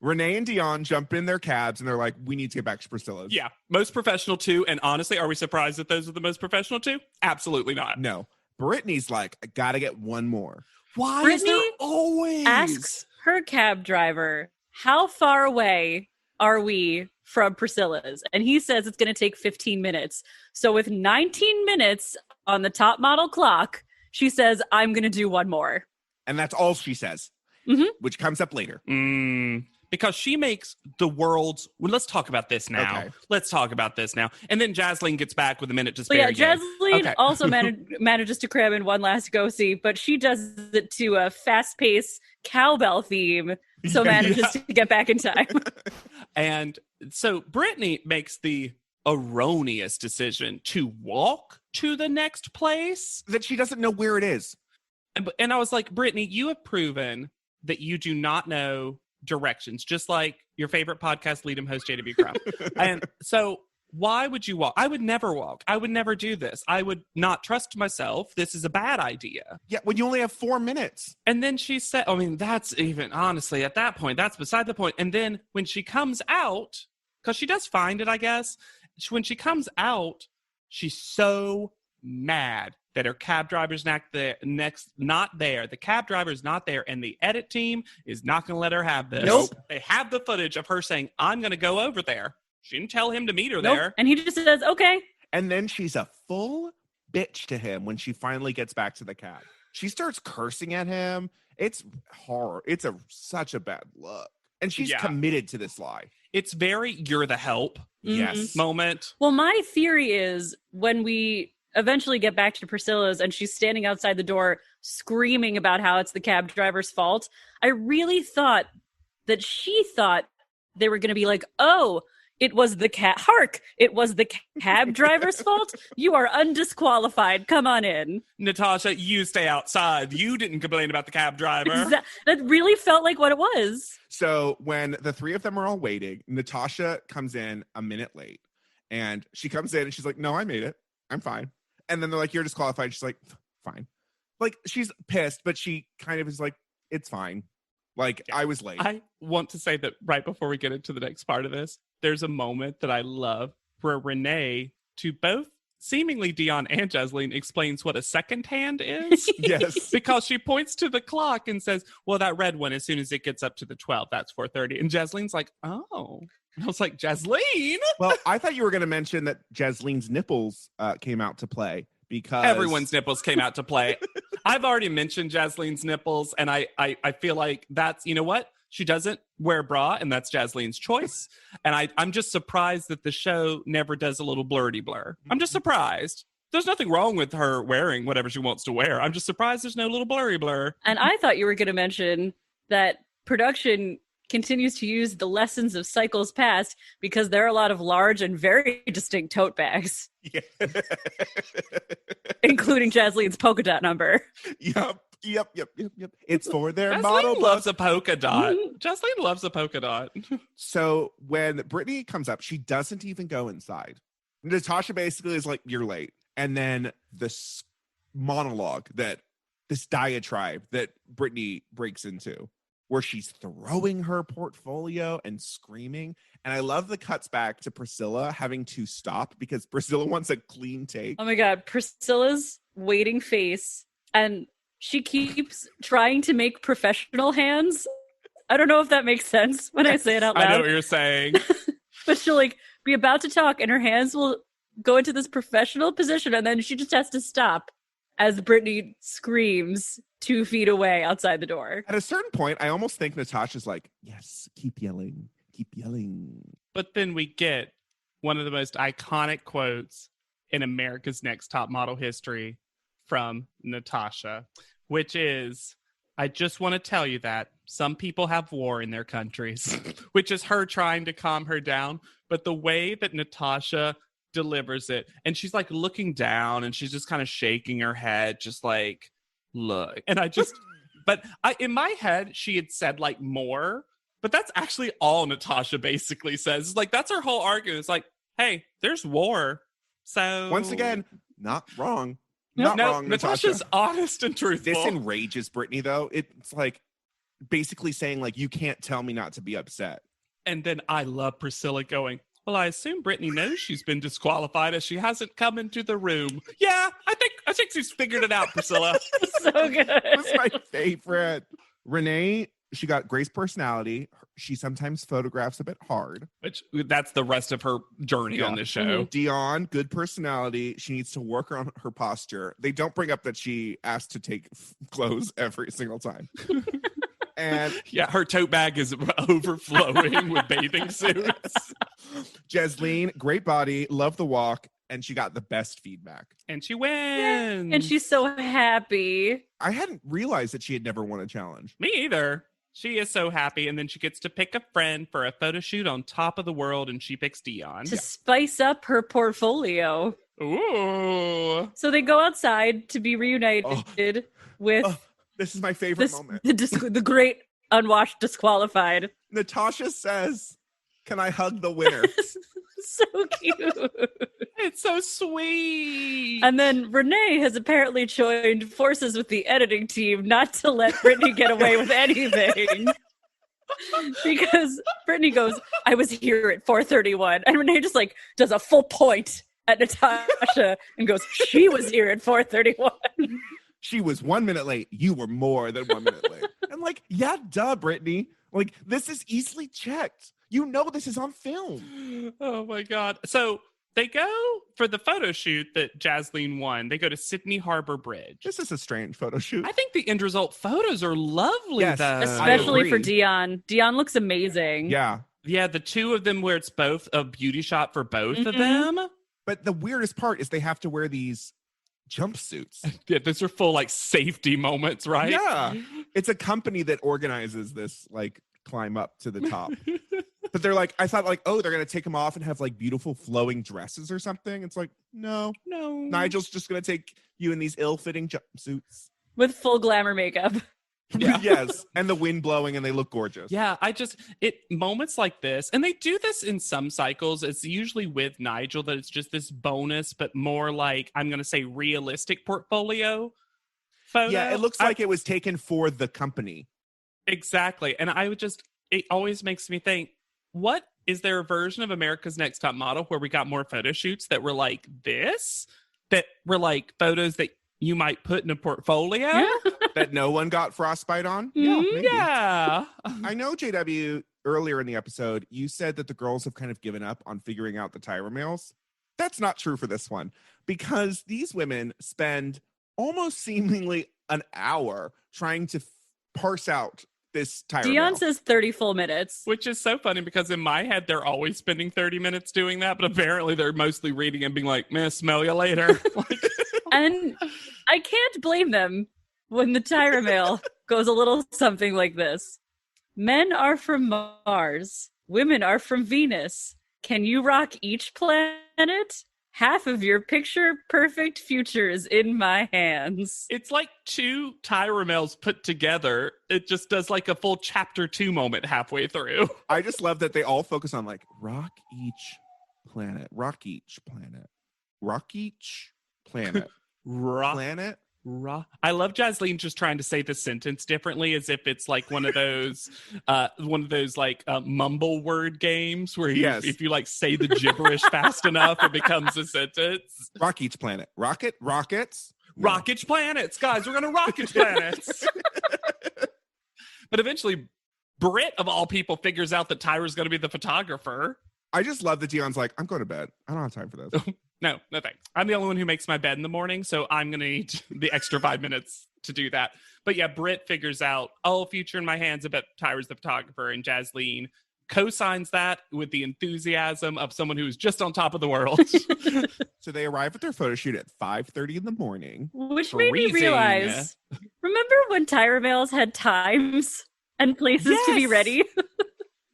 Renee and Dion jump in their cabs and they're like, we need to get back to Priscilla's. Yeah, most professional two. And honestly, are we surprised that those are the most professional two? Absolutely not. No. Brittany's like, I got to get one more. Why is Brittany there always asks her cab driver, how far away are we from Priscilla's? And he says it's going to take 15 minutes. So with 19 minutes on the top model clock, she says, I'm going to do one more. And that's all she says, Mhm. which comes up later. Because she makes the world's. Well, let's talk about this now. Okay. Let's talk about this now. And then Jasleen gets back with a minute to So spare. yeah, again. Jasleen Okay. also manages to cram in one last go-see, but she does it to a fast-paced cowbell theme, so manages to get back in time. And so Brittany makes the erroneous decision to walk to the next place. That she doesn't know where it is. And I was like, Brittany, you have proven that you do not know directions, just like your favorite podcast lead-em host, JW Crown. And so why would you walk? I would never walk. I would never do this. I would not trust myself. This is a bad idea. Yeah, when you only have 4 minutes. And then she said, I mean, that's even, honestly, at that point, that's beside the point. And then when she comes out, because she does find it, I guess, when she comes out, she's so mad that her cab driver's not there. The cab driver's not there, and the edit team is not going to let her have this. Nope. They have the footage of her saying, I'm going to go over there. She didn't tell him to meet her there. And he just says, okay. And then she's a full bitch to him when she finally gets back to the cab. She starts cursing at him. It's horror. It's such a bad look. And she's committed to this lie. It's very, you're the help Yes. moment. Well, my theory is when we eventually get back to Priscilla's and she's standing outside the door screaming about how it's the cab driver's fault, I really thought that she thought they were going to be like, oh, it was the it was the cab driver's fault. You are undisqualified. Come on in. Natasha, you stay outside. You didn't complain about the cab driver. That really felt like what it was. So when the three of them are all waiting, Natasha comes in a minute late. And she comes in and she's like, no, I made it. I'm fine. And then they're like, you're disqualified. She's like, fine. Like, she's pissed, but she kind of is like, it's fine. Like, I was late. I want to say that right before we get into the next part of this, there's a moment that I love where Renee, to both seemingly Dion and Jasleen, explains what a second hand is. Yes. Because she points to the clock and says, well, that red one, as soon as it gets up to the 12, that's 4:30. And Jasleen's like, oh. And I was like, Jasleen? Well, I thought you were going to mention that Jasleen's nipples came out to play because Everyone's nipples came out to play. I've already mentioned Jasleen's nipples, and I feel like that's, you know what? She doesn't wear a bra, and that's Jasleen's choice. And I'm just surprised that the show never does a little blurty blur. I'm just surprised. There's nothing wrong with her wearing whatever she wants to wear. I'm just surprised there's no little blurry blur. And I thought you were going to mention that production continues to use the lessons of cycles past because there are a lot of large and very distinct tote bags. Yeah. Including Jasleen's polka dot number. Yep. It's for their Jasleen model loves book. a polka dot. Jasleen loves a polka dot. So when Brittany comes up, she doesn't even go inside. Natasha basically is like, you're late. And then this monologue this diatribe that Brittany breaks into, where she's throwing her portfolio and screaming. And I love the cuts back to Priscilla having to stop because Priscilla wants a clean take. Oh my God. Priscilla's waiting face. And she keeps trying to make professional hands. I don't know if that makes sense when I say it out loud. I know what you're saying. But she'll like be about to talk and her hands will go into this professional position and then she just has to stop as Brittany screams 2 feet away outside the door. At a certain point, I almost think Natasha's like, yes, keep yelling, keep yelling. But then we get one of the most iconic quotes in America's Next Top Model history from Natasha, which is, I just want to tell you that some people have war in their countries, which is her trying to calm her down. But the way that Natasha delivers it, and she's like looking down and she's just kind of shaking her head, just like, look. And in my head, she had said like more, but that's actually all Natasha basically says. Like, that's her whole argument. It's like, hey, there's war. So Once again, not wrong. Nope. Not wrong, Natasha. Natasha's honest and truthful. This enrages Brittany, though. It's like basically saying, like, you can't tell me not to be upset. And then I love Priscilla going, well, I assume Brittany knows she's been disqualified as she hasn't come into the room. Yeah, I think she's figured it out, Priscilla. So good. That's my favorite. Renee, she got Grace personality. She sometimes photographs a bit hard. Which that's the rest of her journey on this show. Dion, good personality. She needs to work on her posture. They don't bring up that she asked to take clothes every single time. And yeah, her tote bag is overflowing with bathing suits. Jasleen, great body, love the walk, and she got the best feedback. And she wins. And she's so happy. I hadn't realized that she had never won a challenge. Me either. She is so happy, and then she gets to pick a friend for a photo shoot on top of the world, and she picks Dion. To spice up her portfolio. Ooh. So they go outside to be reunited with this is my favorite moment. The great unwashed disqualified. Natasha says, can I hug the winner? So cute. It's so sweet. And then Renee has apparently joined forces with the editing team not to let Brittany get away with anything. Because Brittany goes, I was here at 4:31. And Renee just like does a full point at Natasha and goes, she was here at 4:31. She was 1 minute late. You were more than 1 minute late. I'm like, yeah, duh, Brittany. Like, this is easily checked. You know this is on film. Oh, my God. So they go for the photo shoot that Jasleen won. They go to Sydney Harbor Bridge. This is a strange photo shoot. I think the end result photos are lovely, Yes, though. Especially for Dion. Dion looks amazing. Yeah. Yeah, the two of them where it's both a beauty shot for both of them. But the weirdest part is they have to wear these jumpsuits. Yeah, those are full, like, safety moments, right? Yeah. It's a company that organizes this, like, climb up to the top. But they're like, I thought like, oh, they're going to take them off and have like beautiful flowing dresses or something. It's like, no. Nigel's just going to take you in these ill-fitting jumpsuits. With full glamour makeup. Yeah. Yes. And the wind blowing and they look gorgeous. Yeah, moments like this, and they do this in some cycles. It's usually with Nigel that it's just this bonus, but more like, I'm going to say realistic portfolio photo. Yeah, it looks like it was taken for the company. Exactly. And it always makes me think, what is there a version of America's Next Top Model where we got more photo shoots that were like this, that were like photos that you might put in a portfolio? Yeah. That no one got frostbite on? Mhm. Yeah. I know, JW, earlier in the episode, you said that the girls have kind of given up on figuring out the Tyra mails. That's not true for this one, because these women spend almost seemingly an hour trying to parse out this Tyra Dion mail. says 30 full minutes. Which is so funny because in my head, they're always spending 30 minutes doing that, but apparently they're mostly reading and being like, "Meh, smell you later." And I can't blame them when the Tyra mail goes a little something like this. Men are from Mars. Women are from Venus. Can you rock each planet? Half of your picture-perfect future is in my hands. It's like two Tyra mails put together. It just does like a full chapter 2 moment halfway through. I just love that they all focus on like rock each planet, rock each planet, rock each planet, planet. I love Jasleen just trying to say the sentence differently, as if it's like one of those like mumble word games where if you like say the gibberish fast enough, it becomes a sentence. Rock each planet, rockets. Rocket planets, guys. We're gonna rocket planets. But eventually, Britt of all people figures out that Tyra's gonna be the photographer. I just love that Dion's like, I'm going to bed. I don't have time for this. No thanks. I'm the only one who makes my bed in the morning, so I'm going to need the extra 5 minutes to do that. But yeah, Britt figures out, future in my hands, I bet Tyra's the photographer, and Jasleen co-signs that with the enthusiasm of someone who is just on top of the world. So they arrive at their photo shoot at 5:30 in the morning. Which made me Freezing. realize, remember when Tyra Mails had times and places to be Yes! ready?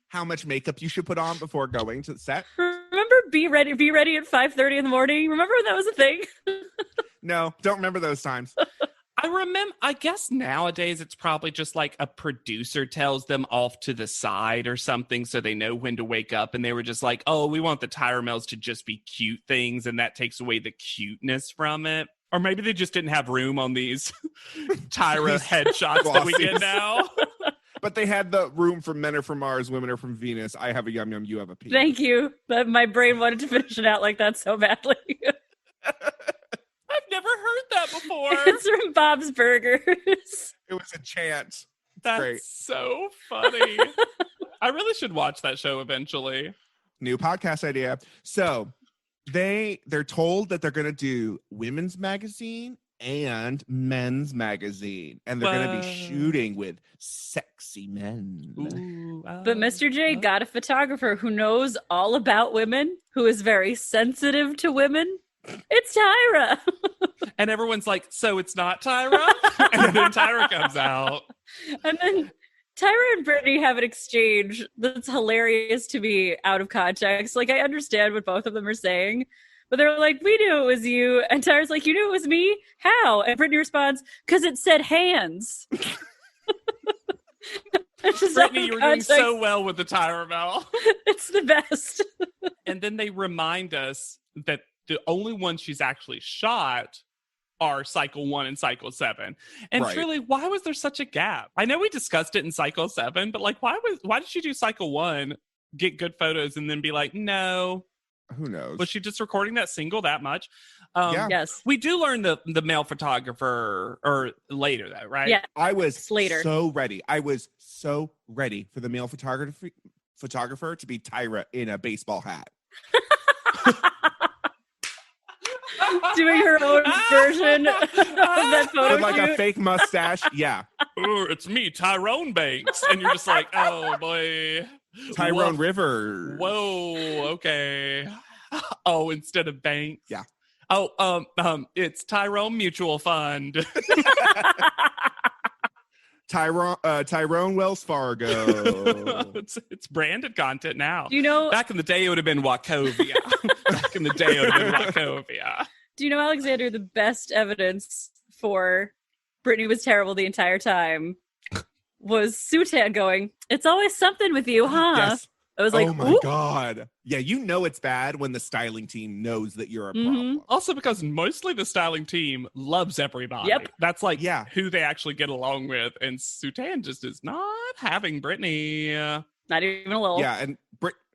How much makeup you should put on before going to the set? Remember be ready at 5:30 in the morning? Remember when that was a thing? No, don't remember those times. I guess nowadays it's probably just like a producer tells them off to the side or something so they know when to wake up. And they were just like, oh, we want the Tyra Mills to just be cute things. And that takes away the cuteness from it. Or maybe they just didn't have room on these Tyra headshots that we get now. But they had the room for men are from Mars, women are from Venus. I have a yum yum, you have a pee. Thank you. But my brain wanted to finish it out like that so badly. I've never heard that before. It's from Bob's Burgers. It was a chant. That's great. so funny. I really should watch that show eventually. New podcast idea. So they're told that they're going to do women's magazine and men's magazine, and they're going to be shooting with sexy men. Ooh, But Mr. J got a photographer who knows all about women, who is very sensitive to women. It's Tyra. And everyone's like, so it's not Tyra? And then Tyra comes out. And then Tyra and Brittany have an exchange that's hilarious to me out of context. Like, I understand what both of them are saying, but they're like, we knew it was you. And Tyra's like, you knew it was me? How? And Brittany responds, because it said hands. Brittany, you were doing so well with the Tyra Bell. It's the best. And then they remind us that the only ones she's actually shot are Cycle 1 and Cycle 7. And Right. truly, why was there such a gap? I know we discussed it in Cycle 7, but like, why did she do Cycle 1, get good photos, and then be like, no? Who knows? Was she just recording that single that much? Yeah. Yes. We do learn the male photographer or later, though, right? Yeah. I was Slater. so ready. I was so ready for the male photographer to be Tyra in a baseball hat. Doing her own version of that photo With like a shoot. fake mustache. Yeah. Oh, it's me, Tyrone Banks. And you're just like, oh, boy. Tyrone Woof. Rivers. Whoa, okay. Oh, instead of Banks? Yeah. Oh, it's Tyrone Mutual Fund. Tyrone Wells Fargo. it's branded content now. Do you know? Back in the day, it would have been Wachovia. Back in the day, it would have been Wachovia. Do you know, Alexander? The best evidence for Brittany was terrible the entire time was Sutan going, "It's always something with you, huh?" Yes. I was like, oh my "Ooh." God. Yeah, you know it's bad when the styling team knows that you're a Mhm. problem. Also, because mostly the styling team loves everybody. Yep. That's like Yeah. who they actually get along with. And Sutan just is not having Brittany. Not even a little. Yeah, and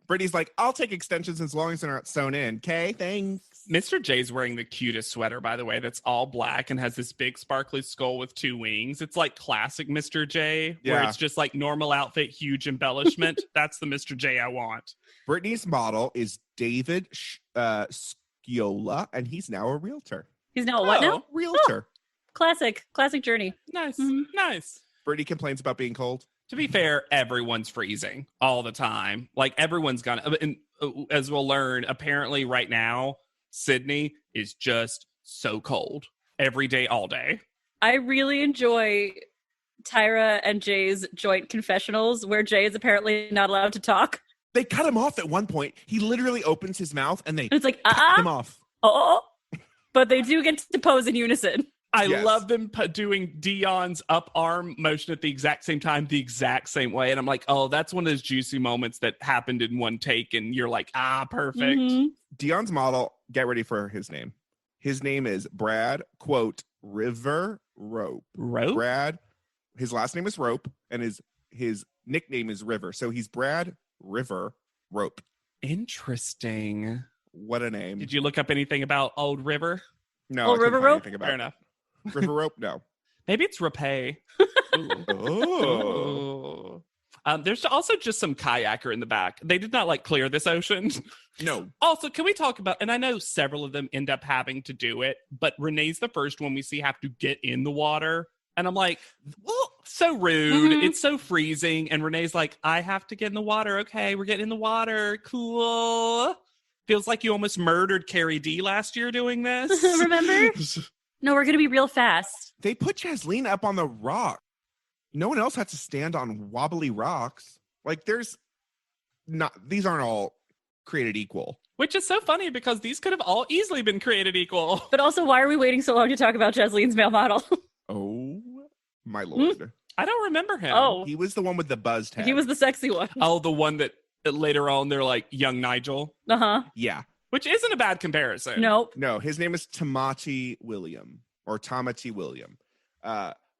Brittany's like, I'll take extensions as long as they're not sewn in. Okay, thanks. Mr. J's wearing the cutest sweater, by the way, that's all black and has this big sparkly skull with 2 wings. It's like classic Mr. J, where Yeah. it's just like normal outfit, huge embellishment. That's the Mr. J I want. Brittany's model is David Sciola, and he's now a realtor. He's now a what now? Realtor. Classic journey. Nice, Mhm. nice. Brittany complains about being cold. To be fair, everyone's freezing all the time. Like everyone's gonna, and as we'll learn, apparently right now, Sydney is just so cold every day, all day. I really enjoy Tyra and Jay's joint confessionals, where Jay is apparently not allowed to talk. They cut him off at one point. He literally opens his mouth and they And it's like, cut him off. oh. But they do get to pose in unison. I Yes. love them doing Dion's up arm motion at the exact same time, the exact same way. And I'm like, oh, that's one of those juicy moments that happened in one take. And you're like, perfect. Mhm. Dion's model, get ready for his name. His name is Brad, quote, River Rope. Rope? Brad, his last name is Rope, and his nickname is River. So he's Brad River Rope. Interesting. What a name. Did you look up anything about Old River? No, Oh, I couldn't River find Rope? anything about Fair it. enough. River Rope? No. Maybe it's Rapay. Ooh. Oh. There's also just some kayaker in the back. They did not like clear this ocean. No. Also, can we talk about, and I know several of them end up having to do it, but Renee's the first one we see have to get in the water. And I'm like, Well, so rude. Mhm. It's so freezing. And Renee's like, I have to get in the water. Okay, we're getting in the water. Cool. Feels like you almost murdered Carrie D last year doing this. Remember? No, we're gonna be real fast. They put Jasleen up on the rock. No one else had to stand on wobbly rocks. Like these aren't all created equal. Which is so funny because these could have all easily been created equal. But also, why are we waiting so long to talk about Jasleen's male model? Oh my lord. I don't remember him. Oh, He was the one with the buzzed head. he was the sexy one. Oh, the one that later on they're like young Nigel, Uh-huh. Yeah. which isn't a bad comparison. Nope. No, his name is Tamati William.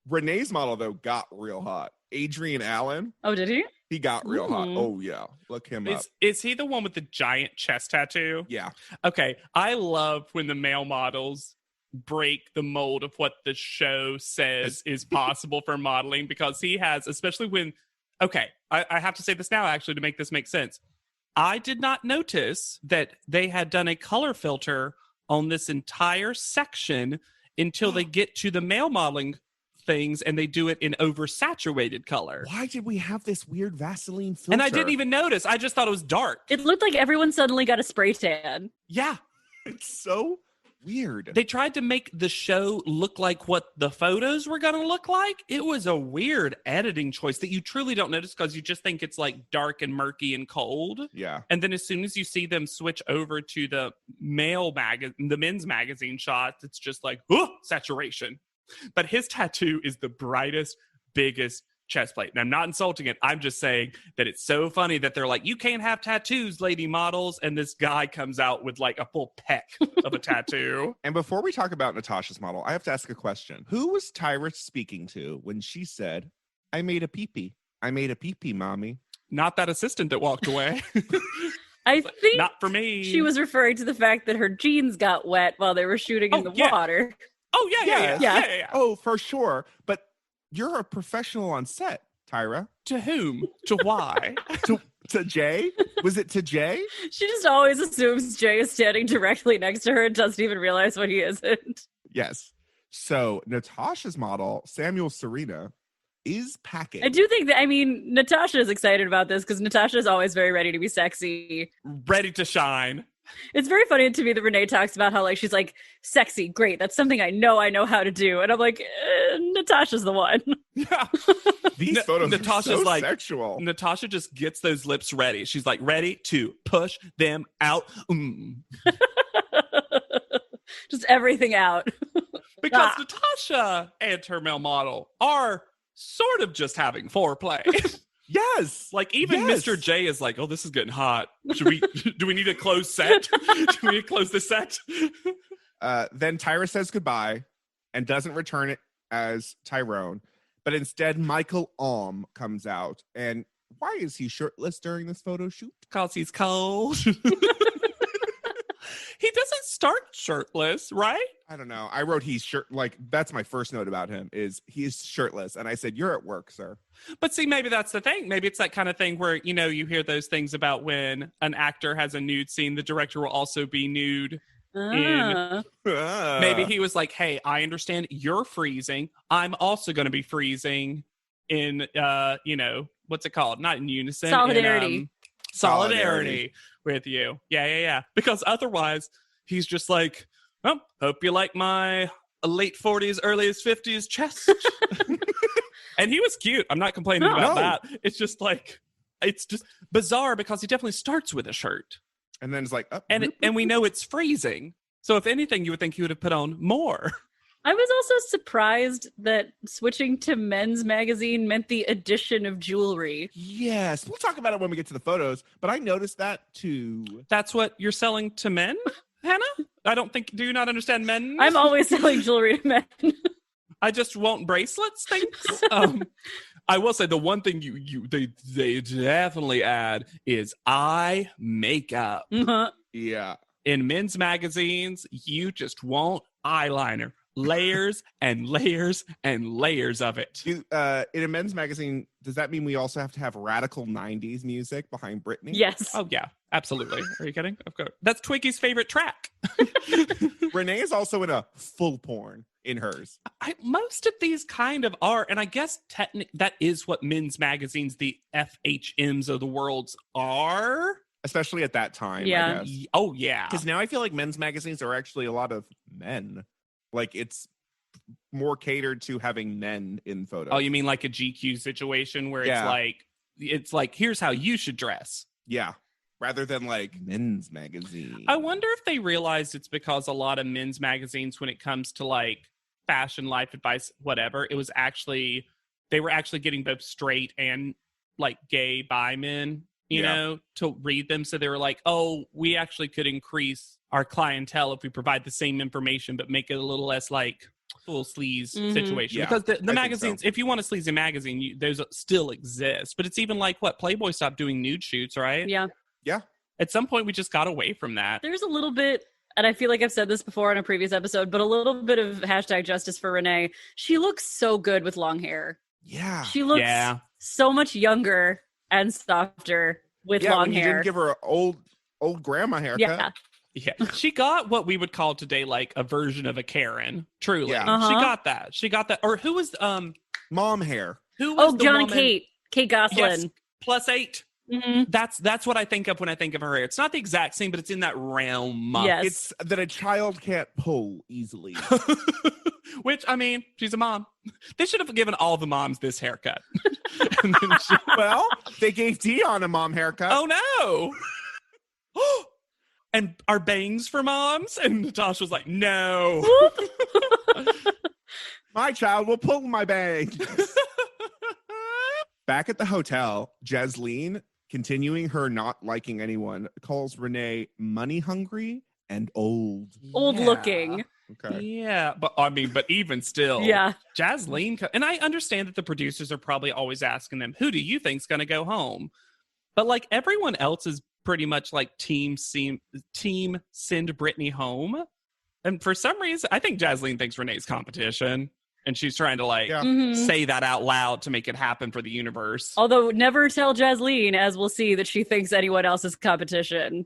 Renee's model, though, got real hot. Adrian Allen, Oh, did he? he got real hot. Ooh. Oh, yeah. Look him up. Is he the one with the giant chest tattoo? Yeah. Okay, I love when the male models break the mold of what the show says is possible for modeling, because he has, especially when, okay, I have to say this now actually to make this make sense. I did not notice that they had done a color filter on this entire section until they get to the male modeling things and they do it in oversaturated color. Why did we have this weird Vaseline filter? And I didn't even notice. I just thought it was dark. It looked like everyone suddenly got a spray tan. Yeah. It's so weird. They tried to make the show look like what the photos were going to look like. It was a weird editing choice that you truly don't notice because you just think it's like dark and murky and cold. Yeah. And then as soon as you see them switch over to the men's magazine shots, it's just like, saturation. But his tattoo is the brightest, biggest chest plate. And I'm not insulting it. I'm just saying that it's so funny that they're like, you can't have tattoos, lady models. And this guy comes out with like a full peck of a tattoo. And before we talk about Natasha's model, I have to ask a question. Who was Tyra speaking to when she said, I made a pee-pee? I made a pee-pee, mommy. Not that assistant that walked away. I think Not for me. she was referring to the fact that her jeans got wet while they were shooting in the water. Oh, yeah. Oh, for sure. But you're a professional on set, Tyra. To whom? To why? To Jay? Was it to Jay? She just always assumes Jay is standing directly next to her and doesn't even realize when he isn't. Yes. So Natasha's model, Samuel Serena, is packing. I do think that, Natasha is excited about this because Natasha is always very ready to be sexy. Ready to shine. It's very funny to me that Renee talks about how, like, she's like, sexy, great, that's something I know how to do. And I'm like, Natasha's the one. Yeah. These photos Natasha's are so like, sexual. Natasha just gets those lips ready. She's like, ready to push them out. Just everything out. Because Natasha and her male model are sort of just having foreplay. Yes. Like even Yes. Mr. J is like, oh, this is getting hot. Do we need a closed set? Do we need to close this set? Then Tyra says goodbye and doesn't return it as Tyrone, but instead Michael Alm comes out. And why is he shirtless during this photo shoot? Because he's cold. He doesn't start shirtless, right? I don't know. I wrote that's my first note about him is he is shirtless. And I said, you're at work, sir. But see, maybe that's the thing. Maybe it's that kind of thing where, you hear those things about when an actor has a nude scene, the director will also be nude. Maybe he was like, hey, I understand you're freezing. I'm also going to be freezing in, what's it called? Not in unison. Solidarity. Solidarity with you. Yeah. Because otherwise, he's just like, well, hope you like my late 40s, earliest 50s chest. And he was cute. I'm not complaining about that. It's just like, it's just bizarre because he definitely starts with a shirt. And then it's like, and we know it's freezing. So if anything, you would think he would have put on more. I was also surprised that switching to men's magazine meant the addition of jewelry. yes, we'll talk about it when we get to the photos, but I noticed that too. That's what you're selling to men, Hannah? Do you not understand men? I'm always selling jewelry to men. I just want bracelets, thanks. I will say the one thing they definitely add is eye makeup. Yeah. In men's magazines, you just want eyeliner. Layers and layers and layers of it. In a men's magazine, does that mean we also have to have radical 90s music behind Britney? Yes. Oh, yeah, absolutely. Are you kidding? Of course. That's Twiggy's favorite track. Renee is also in a full porn. in hers. Most of these kind of are, and I guess that is what men's magazines, the FHMs of the worlds, are. Especially at that time, Yeah. I guess. Oh, yeah. Because now I feel like men's magazines are actually a lot of men. Like, it's more catered to having men in photos. Oh, you mean like a GQ situation where it's like, here's how you should dress. Yeah. Rather than like men's magazine. I wonder if they realized it's because a lot of men's magazines, when it comes to like fashion, life advice, whatever, they were actually getting both straight and like gay bi men, you know, to read them. So they were like, oh, we actually could increase our clientele if we provide the same information, but make it a little less like full sleaze situation. Yeah, because the I magazines, think so. if you want a sleazy magazine, those still exist. But it's even like what Playboy stopped doing nude shoots, right? Yeah. Yeah. At some point, we just got away from that. There's a little bit, and I feel like I've said this before on a previous episode, but a little bit of hashtag justice for Renee. She looks so good with long hair. Yeah. She looks so much younger and softer with long when you hair. didn't give her an old grandma haircut. Yeah. Yeah, she got what we would call today like a version of a Karen. Truly, Yeah. She got that. She got that. Or who was Mom hair. who was the John and woman? Kate Goslin. Yes, +8. Mm-hmm. That's what I think of when I think of her hair. It's not the exact same, but it's in that realm. Yes. It's that a child can't pull easily. Which, I mean, she's a mom. They should have given all the moms this haircut. And then Well, they gave Dion a mom haircut. oh no. And are bangs for moms? And Natasha was like, no. My child will pull my bang. Back at the hotel, Jasleen, continuing her not liking anyone, calls Renee money hungry and old. Old looking. Okay. Yeah, but I mean, but even still, Yeah. Jasleen, and I understand that the producers are probably always asking them, who do you think's going to go home? But like everyone else is pretty much like team send Brittany home. And for some reason, I think Jasleen thinks Renee's competition. And she's trying to like say that out loud to make it happen for the universe. Although never tell Jasleen, as we'll see, that she thinks anyone else is competition.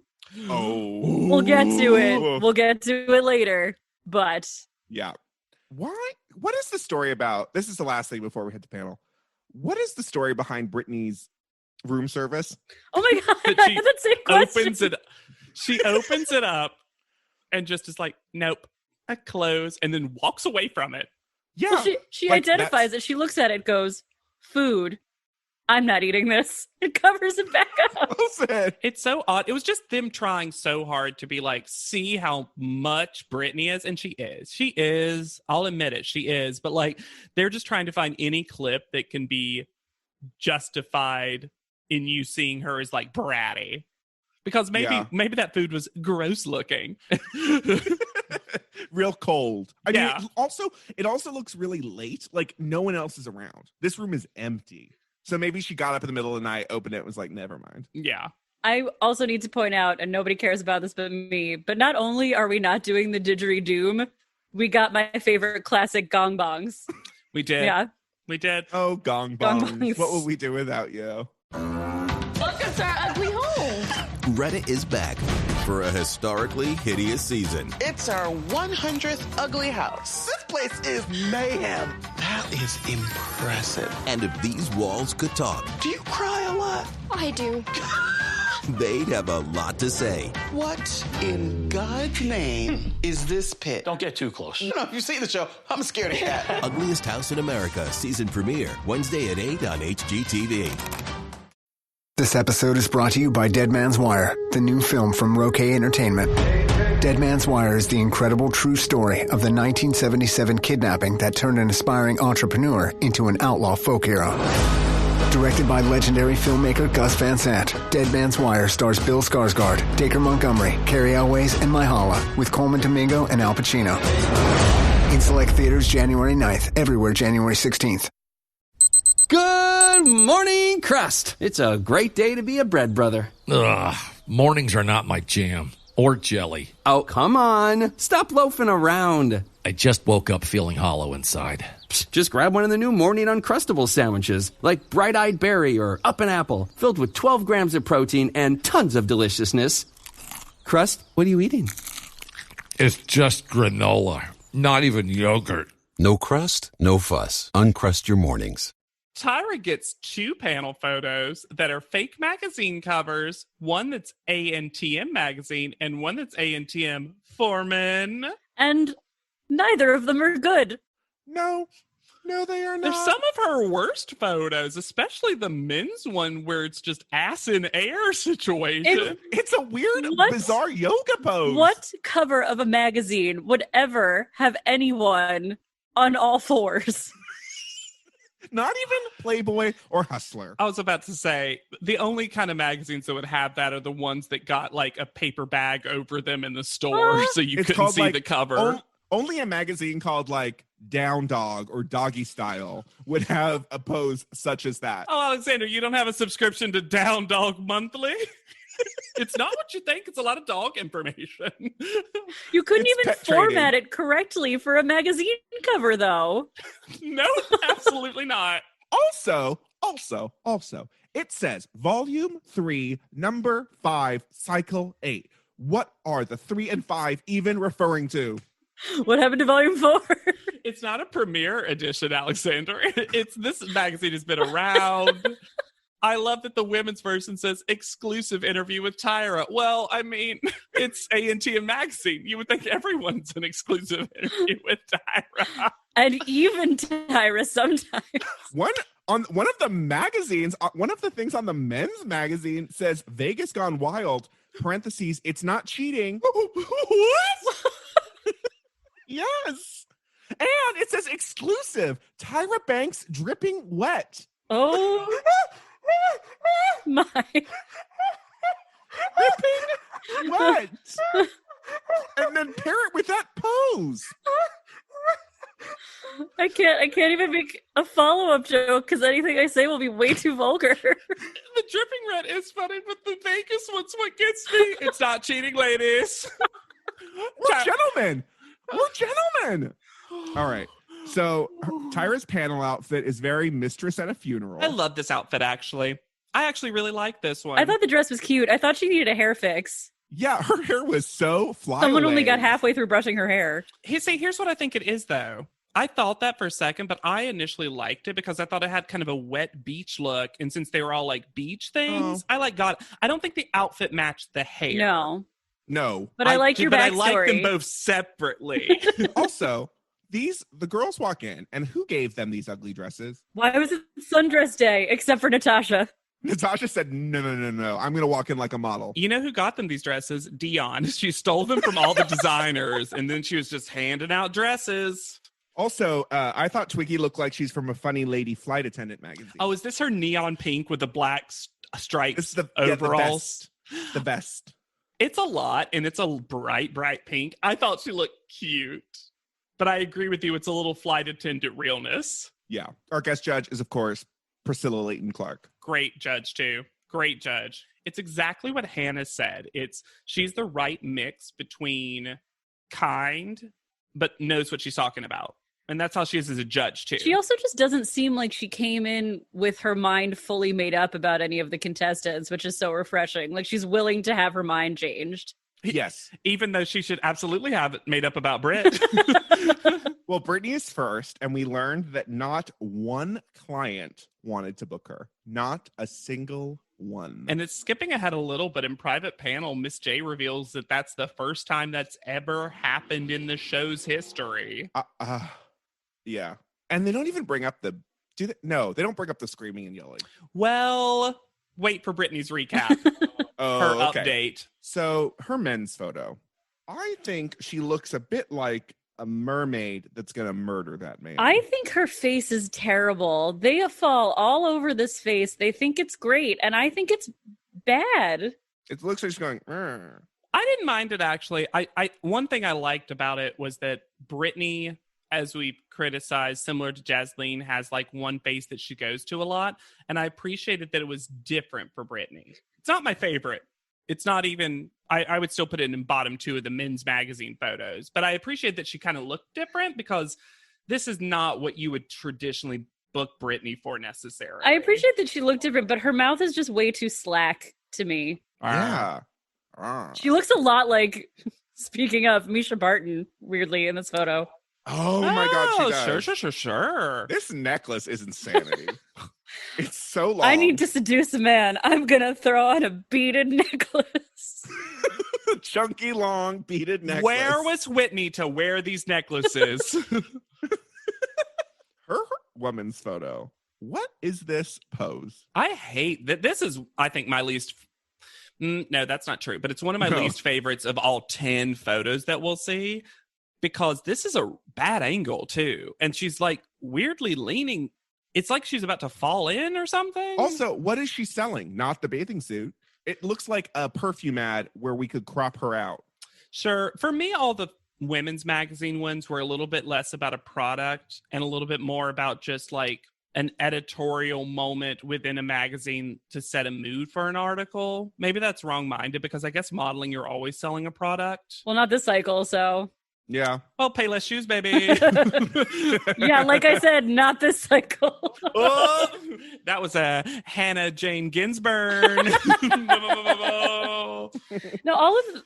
Oh. We'll get to it. We'll get to it later. But Yeah. Why? What is the story about? This is the last thing before we hit the panel. What is the story behind Brittany's room service? oh my god, That I had that same question. She opens it up and just is like, nope, I close, and then walks away from it. Yeah. Well, she like, identifies it. She looks at it, goes, food. I'm not eating this. It covers it back up. Listen. It's so odd. It was just them trying so hard to be like, see how much Brittany is. And she is. She is. I'll admit it. She is. But like, they're just trying to find any clip that can be justified in you seeing her as like bratty. Because maybe that food was gross looking. Real cold. I mean, Yeah. it also looks really late. Like no one else is around. This room is empty. So maybe she got up in the middle of the night, opened it, and was like, never mind. Yeah. I also need to point out, and nobody cares about this but me, but not only are we not doing the didgeridoo, we got my favorite classic gong bongs. We did. Yeah. We did. Oh, gong Gong bongs. bongs. What would we do without you? Welcome to our ugly home. Reddit is back for a historically hideous season. It's our 100th ugly house. This place is mayhem. That is impressive. And if these walls could talk, Do you cry a lot? I do. they'd have a lot to say. What in God's name is this pit? Don't get too close. You know, if you see the show, I'm a scaredy cat. Ugliest House in America season premiere Wednesday at 8 on HGTV. This episode is brought to you by Dead Man's Wire, the new film from Roquet Entertainment. Dead Man's Wire is the incredible true story of the 1977 kidnapping that turned an aspiring entrepreneur into an outlaw folk hero. Directed by legendary filmmaker Gus Van Sant, Dead Man's Wire stars Bill Skarsgård, Dacre Montgomery, Carrie Elways, and Myha'la, with Coleman Domingo and Al Pacino. In select theaters January 9th, everywhere January 16th. Good morning, Crust. It's a great day to be a bread brother. Ugh, mornings are not my jam. Or jelly. Oh, come on. Stop loafing around. I just woke up feeling hollow inside. Psst, just grab one of the new Morning Uncrustables sandwiches, like Bright-Eyed Berry or Up and Apple, filled with 12 grams of protein and tons of deliciousness. Crust, what are you eating? It's just granola. Not even yogurt. No crust, no fuss. Uncrust your mornings. Tyra gets 2 panel photos that are fake magazine covers, one that's ANTM magazine and one that's ANTM for men. And neither of them are good. No, they are There's not. some of her worst photos, especially the men's one where it's just ass in air situation. It's a weird, What? bizarre yoga pose. What cover of a magazine would ever have anyone on all fours? Not even Playboy or Hustler. I was about to say, the only kind of magazines that would have that are the ones that got like a paper bag over them in the store so you It's couldn't called, see like, the cover. Only a magazine called like Down Dog or Doggy Style would have a pose such as that. Oh, Alexander, you don't have a subscription to Down Dog Monthly? It's not what you think. It's a lot of dog information. You couldn't It's even pet training. format it correctly for a magazine cover, though. No, absolutely not. Also, it says Volume 3, Number 5, Cycle 8. What are the 3 and 5 even referring to? What happened to Volume 4? It's not a premiere edition, Alexander. It's this magazine has been around. I love that the women's version says exclusive interview with Tyra. Well, I mean, it's ANTM magazine. You would think everyone's an exclusive interview with Tyra. And even Tyra sometimes. One of the magazines, one of the things on the men's magazine says Vegas Gone Wild, parentheses, it's not cheating. What? Yes. And it says exclusive, Tyra Banks dripping wet. Oh my. Dripping wet. And then pair it with that pose. I can't even make a follow-up joke because anything I say will be way too vulgar. The dripping red is funny, but the Vegas one's what gets me. It's not cheating, ladies. We're gentlemen. All right. So Tyra's panel outfit is very mistress at a funeral. I love this outfit, actually. I actually really like this one. I thought the dress was cute. I thought she needed a hair fix. Yeah, her hair was so fly Someone away. only got halfway through brushing her hair. Here's what I think it is, though. I thought that for a second, but I initially liked it because I thought it had kind of a wet beach look. And since they were all like beach things, I don't think the outfit matched the hair. No. But I liked your backstory. But I like them both separately. Also, the girls walk in, and who gave them these ugly dresses? Why was it sundress day, except for Natasha? Natasha said, no. I'm going to walk in like a model. You know who got them these dresses? Dion. She stole them from all the designers, and then she was just handing out dresses. Also, I thought Twiggy looked like she's from a Funny Lady flight attendant magazine. Oh, is this her neon pink with the black stripes overalls? The best. It's a lot, and it's a bright pink. I thought she looked cute. But I agree with you. It's a little flight attendant realness. Yeah. Our guest judge is, of course, Priscilla Layton Clark. Great judge, too. Great judge. It's exactly what Hannah said. She's the right mix between kind, but knows what she's talking about. And that's how she is as a judge, too. She also just doesn't seem like she came in with her mind fully made up about any of the contestants, which is so refreshing. Like, she's willing to have her mind changed. Yes. Even though she should absolutely have it made up about Britt. Well, Brittany is first, and we learned that not one client wanted to book her. Not a single one. And it's skipping ahead a little, but in private panel, Miss J reveals that that's the first time that's ever happened in the show's history. Yeah. And they don't even bring up No, they don't bring up the screaming and yelling. Well, wait for Brittany's recap. Her update. So her men's photo. I think she looks a bit like a mermaid that's going to murder that man. I think her face is terrible. They fall all over this face. They think it's great, and I think it's bad. It looks like she's going, "Rrr." I didn't mind it, actually. I one thing I liked about it was that Brittany, as we criticized, similar to Jasleen, has like one face that she goes to a lot. And I appreciated that it was different for Brittany. It's not my favorite. It's not even, I would still put it in bottom 2 of the men's magazine photos. But I appreciate that she kind of looked different because this is not what you would traditionally book Brittany for necessarily. I appreciate that she looked different, but her mouth is just way too slack to me. Yeah. She looks a lot like, speaking of, Misha Barton, weirdly, in this photo. Oh my God, she does. Sure. This necklace is insanity. It's so long. I need to seduce a man. I'm gonna throw on a beaded necklace. Chunky, long, beaded necklace. Where was Whitney to wear these necklaces? her woman's photo? What is this pose? I hate that. This is, I think, my least. No, that's not true. But it's one of my least favorites of all 10 photos that we'll see, because this is a bad angle too, and she's like weirdly leaning. It's like she's about to fall in or something. Also, what is she selling? Not the bathing suit. It looks like a perfume ad where we could crop her out. Sure. For me, all the women's magazine ones were a little bit less about a product and a little bit more about just like an editorial moment within a magazine to set a mood for an article. Maybe that's wrong-minded, because I guess modeling, you're always selling a product. Well, not this cycle, so. Yeah. Well, pay less shoes, baby. Yeah, like I said, not this cycle. Oh, that was a Hannah Jane Ginsburg. No,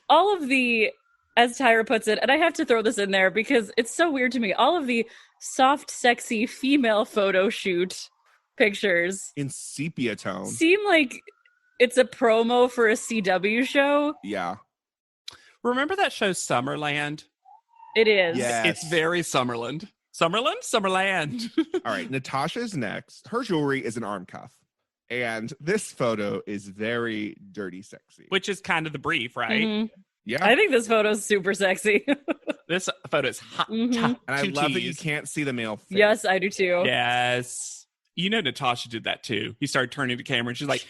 all of the, as Tyra puts it, and I have to throw this in there because it's so weird to me, all of the soft, sexy female photo shoot pictures In sepia tone. seem like it's a promo for a CW show. Yeah. Remember that show Summerland? It is. Yes. It's very Summerland. Summerland? All right, Natasha's next. Her jewelry is an arm cuff. And this photo is very dirty sexy. Which is kind of the brief, right? Mhm. Yeah. I think this photo is super sexy. This photo is hot. Mhm. And I love that you can't see the male face. Yes, I do too. Yes. You know, Natasha did that too. He started turning to camera and she's like,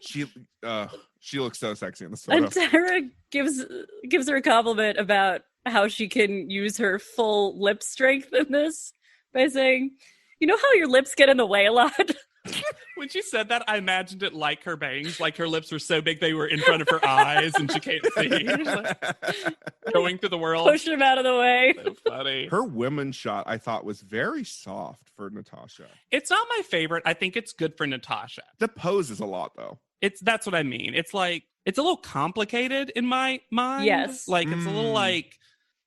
She looks so sexy in this photo. And Tyra gives her a compliment about how she can use her full lip strength in this by saying, "You know how your lips get in the way a lot?" when she said that, I imagined it like her bangs, like her lips were so big they were in front of her eyes and she can't see. Going through the world. Push him out of the way. So funny. Her women's shot, I thought, was very soft for Natasha. It's not my favorite. I think it's good for Natasha. The pose is a lot, though. That's what I mean. It's like, it's a little complicated in my mind. Yes. Like, it's a little like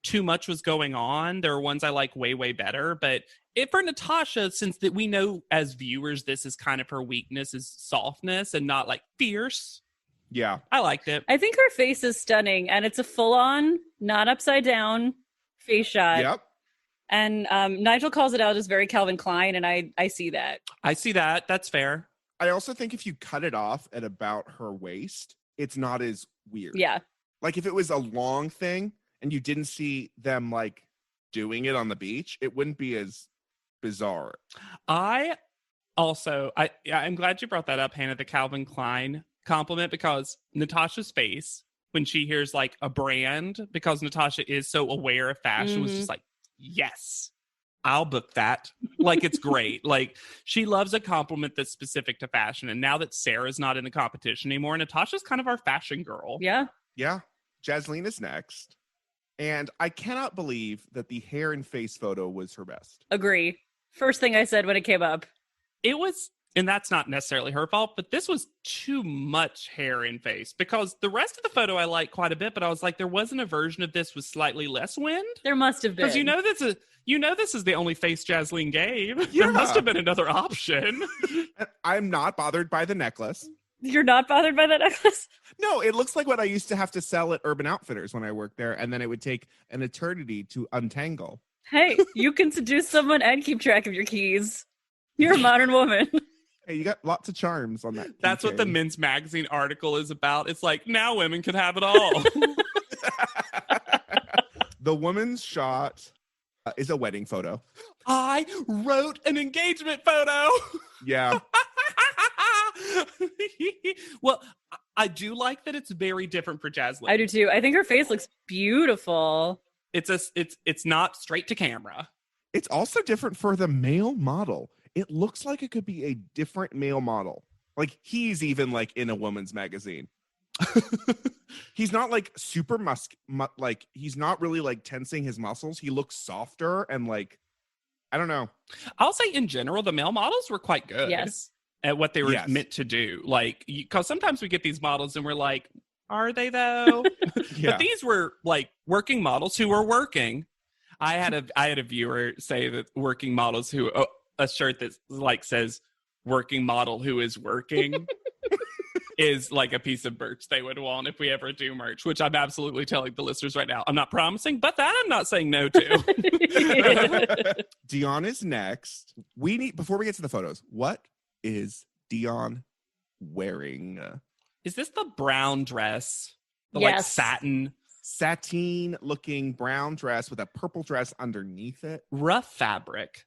too much was going on. There are ones I like way, way better. But for Natasha, since that we know as viewers, this is kind of her weakness, is softness and not like fierce. Yeah. I liked it. I think her face is stunning, and it's a full-on, not upside down face shot. Yep. And Nigel calls it out as very Calvin Klein, and I see that. I see that. That's fair. I also think if you cut it off at about her waist, it's not as weird. Yeah. Like if it was a long thing and you didn't see them like doing it on the beach, it wouldn't be as bizarre. I'm glad you brought that up, Hannah, the Calvin Klein compliment, because Natasha's face when she hears like a brand, because Natasha is so aware of fashion, was just like, yes, I'll book that. Like, it's great. Like, she loves a compliment that's specific to fashion. And now that Sarah's not in the competition anymore, Natasha's kind of our fashion girl. Yeah. Yeah. Jasleen is next. And I cannot believe that the hair and face photo was her best. Agree. First thing I said when it came up. It was, and that's not necessarily her fault, but this was too much hair and face, because the rest of the photo I like quite a bit, but I was like, there wasn't a version of this with slightly less wind. There must have been. Because this is the only face Jasleen gave. Yeah. There must have been another option. I'm not bothered by the necklace. You're not bothered by that necklace? No, it looks like what I used to have to sell at Urban Outfitters when I worked there, and then it would take an eternity to untangle. Hey, you can seduce someone and keep track of your keys. You're a modern woman. Hey, you got lots of charms on that. That's what the keychain. Men's Magazine article is about. It's like, now women can have it all. The woman's shot is a wedding photo. I wrote an engagement photo. Yeah. Well, I do like that it's very different for Jasleen. I do too. I think her face looks beautiful. It's not straight to camera. It's also different for the male model. It looks like it could be a different male model. Like he's even like in a woman's magazine. He's not like super like he's not really like tensing his muscles. He looks softer and like, I don't know. I'll say in general, the male models were quite good. Yes. At what they were Yes. meant to do. Like, because sometimes we get these models and we're like, Are they though? Yeah. But these were like working models who were working. I had a viewer say that working models who a shirt that like says working model who is working is like a piece of merch they would want if we ever do merch, which I'm absolutely telling the listeners right now. I'm not promising, but that I'm not saying no to. Dion is next. We need, before we get to the photos, what is Dion wearing? Is this the brown dress? The Yes. Sateen looking brown dress with a purple dress underneath it. Rough fabric.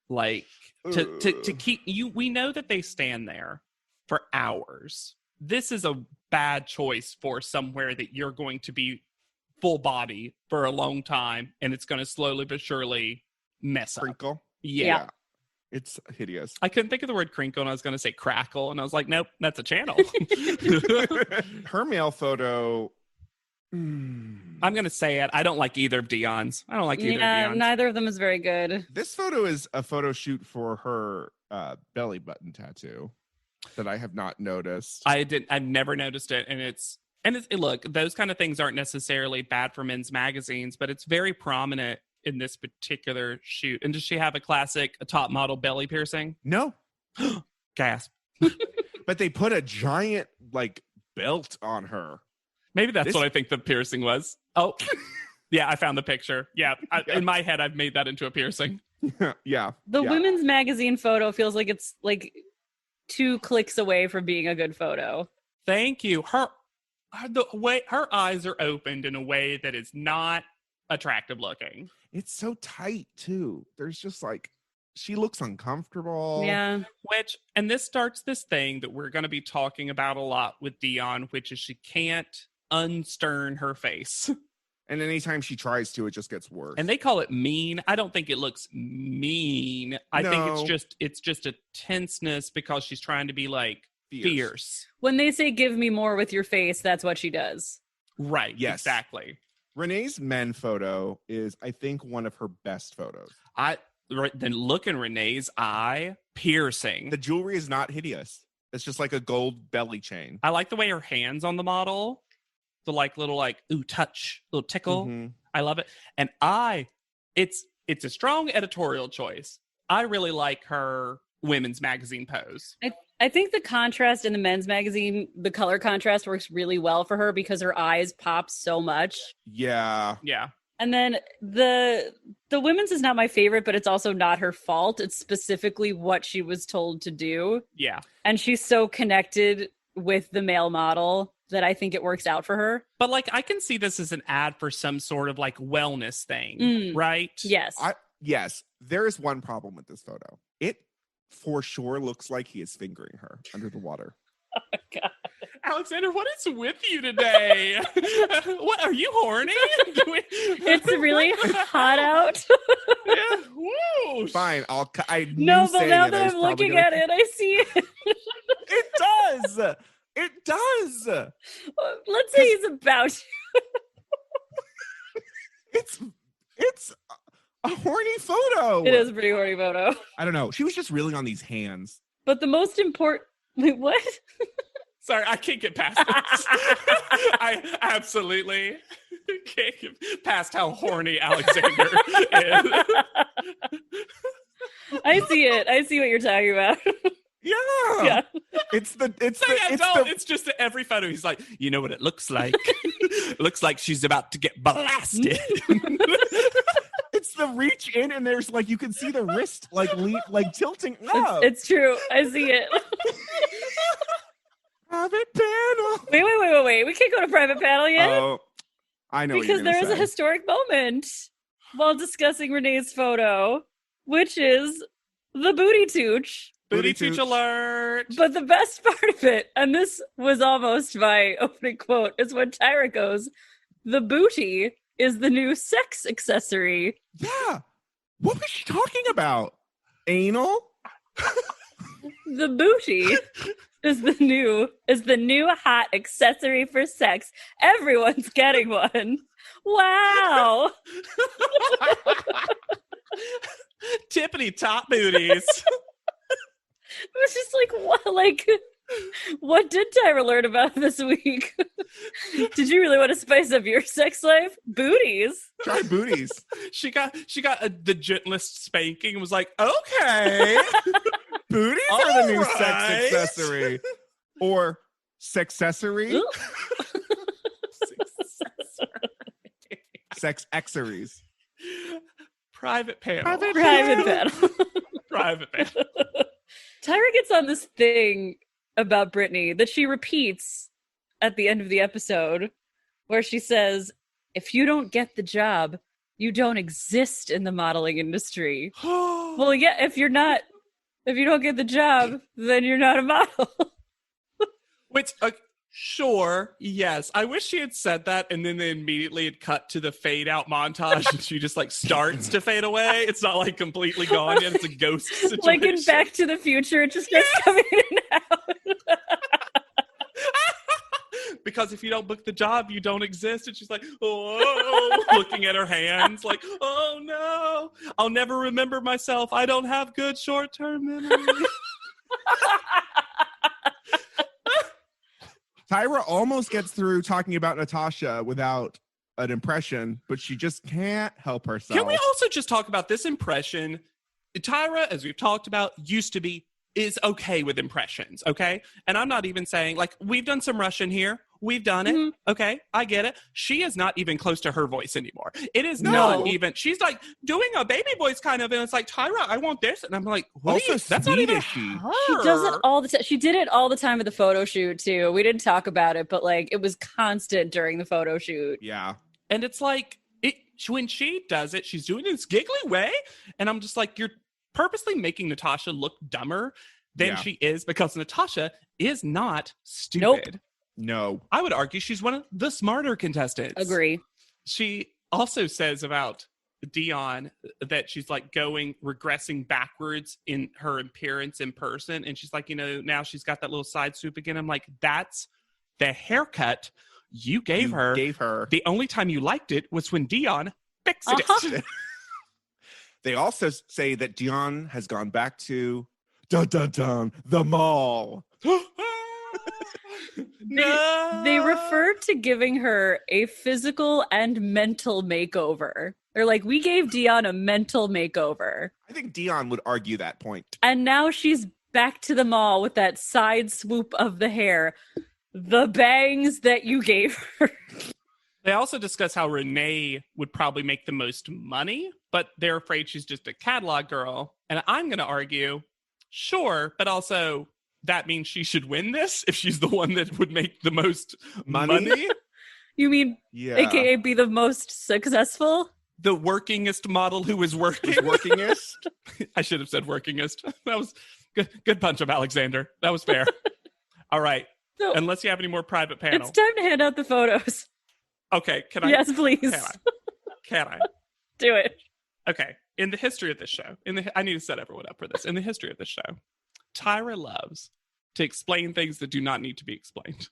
Like to keep you, we know that they stand there for hours. This is a bad choice for somewhere that you're going to be full body for a long time, and it's going to slowly but surely mess up. Crinkle. Yeah. It's hideous. I couldn't think of the word crinkle, and I was going to say crackle, and I was like, nope, that's a channel. Her male photo. I'm going to say it. I don't like either of Dion's. I don't like either of Dion's. Neither of them is very good. This photo is a photo shoot for her belly button tattoo that I have not noticed. I've never noticed it, and it's look, those kind of things aren't necessarily bad for men's magazines, but it's very prominent in this particular shoot. And does she have a top model belly piercing? No. Gasp. But they put a giant like belt on her. Maybe that's what I think the piercing was. Oh, yeah, I found the picture. Yeah, in my head, I've made that into a piercing. Yeah. The women's magazine photo feels like it's like 2 clicks away from being a good photo. Thank you. The way her eyes are opened in a way that is not attractive looking. It's so tight too. There's just like, she looks uncomfortable. Yeah. And this starts this thing that we're going to be talking about a lot with Dion, which is she can't unstern her face. And anytime she tries to, it just gets worse. And they call it mean. I don't think it looks mean. I think it's just a tenseness because she's trying to be like fierce. When they say give me more with your face, that's what she does. Right. Yes. Exactly. Renee's men photo is, I think, one of her best photos. Then look in Renee's eye, piercing. The jewelry is not hideous. It's just like a gold belly chain. I like the way her hands on the model, the little touch, little tickle. Mm-hmm. I love it. And it's a strong editorial choice. I really like her women's magazine pose. I think the contrast in the men's magazine, the color contrast works really well for her because her eyes pop so much. Yeah. Yeah. And then the women's is not my favorite, but it's also not her fault. It's specifically what she was told to do. Yeah. And she's so connected with the male model that I think it works out for her. But I can see this as an ad for some sort of wellness thing, right? Yes. Yes. There is one problem with this photo. It for sure looks like he is fingering her under the water. Oh, God. Alexander, what is with you today? What, are you horny? It's really hot out. Yeah. Woo. Fine, I no, but now that I'm looking at it, I see it. It does. It does. Let's say he's about to. It's a horny photo. It is a pretty horny photo. I don't know. She was just reeling on these hands. But the most important... Wait, what? Sorry, I can't get past this. I absolutely can't get past how horny Alexander is. I see it. I see what you're talking about. Yeah. It's just that every photo he's like, you know what it looks like? It looks like she's about to get blasted. It's the reach in, and there's you can see the wrist tilting up. It's true. I see it. Private panel. Wait. We can't go to private panel yet. Oh, I know. Because there is a historic moment while discussing Renee's photo, which is the booty tooch. Booty tooch alert. But the best part of it, and this was almost my opening quote, is when Tyra goes, "The booty is the new sex accessory." Yeah. What was she talking about? Anal? The booty is the new hot accessory for sex. Everyone's getting one. Wow. Tippity top booties. It was just what? What did Tyra learn about this week? Did you really want to spice up your sex life? Booties. Try booties. She got the gentlest spanking and was like, okay. Booties are the new All sex right. accessory. Or sexessory. Sex accessories. Private panel. Private panel. Private panel. Tyra gets on this thing about Brittany that she repeats at the end of the episode where she says, if you don't get the job, you don't exist in the modeling industry. Well, yeah, if you don't get the job, then you're not a model. Which, sure, yes. I wish she had said that, and then they immediately had cut to the fade out montage, and she just like starts to fade away. It's not like completely gone yet. It's a ghost situation. Like in Back to the Future, it just starts coming in and out. Because if you don't book the job, you don't exist. And she's like, oh, looking at her hands, like, oh no, I'll never remember myself. I don't have good short-term memory. Tyra almost gets through talking about Natasha without an impression, but she just can't help herself. Can we also just talk about this impression? Tyra, as we've talked about, is okay with impressions, okay? And I'm not even saying, like, we've done some Russian here. We've done it, okay? I get it. She is not even close to her voice anymore. It is not even, she's like doing a baby voice kind of, and it's like, Tyra, I want this. And I'm like, what Also, that's not even she? her. She does it all the time. She did it all the time at the photo shoot, too. We didn't talk about it, but, like, it was constant during the photo shoot. Yeah. And it's like, when she does it, she's doing it in this giggly way. And I'm just like, you're purposely making Natasha look dumber than she is, because Natasha is not stupid. No. I would argue she's one of the smarter contestants. Agree. She also says about Dion that she's like regressing backwards in her appearance in person. And she's like, now she's got that little side swoop again. I'm like, that's the haircut you gave her. The only time you liked it was when Dion fixed it. They also say that Dion has gone back to the mall. No. They referred to giving her a physical and mental makeover. They're like, we gave Dion a mental makeover. I think Dion would argue that point. And now she's back to the mall with that side swoop of the hair. The bangs that you gave her. They also discuss how Renee would probably make the most money, but they're afraid she's just a catalog girl. And I'm going to argue, sure, but also that means she should win this if she's the one that would make the most money. You mean, AKA be the most successful? The workingest model who is working. Workingest? I should have said workingest. That was good punch of Alexander. That was fair. All right. So, unless you have any more private panel. It's time to hand out the photos. Okay, can I? Yes, please. Can I? Do it. Okay. In the history of this show, I need to set everyone up for this. In the history of this show, Tyra loves to explain things that do not need to be explained.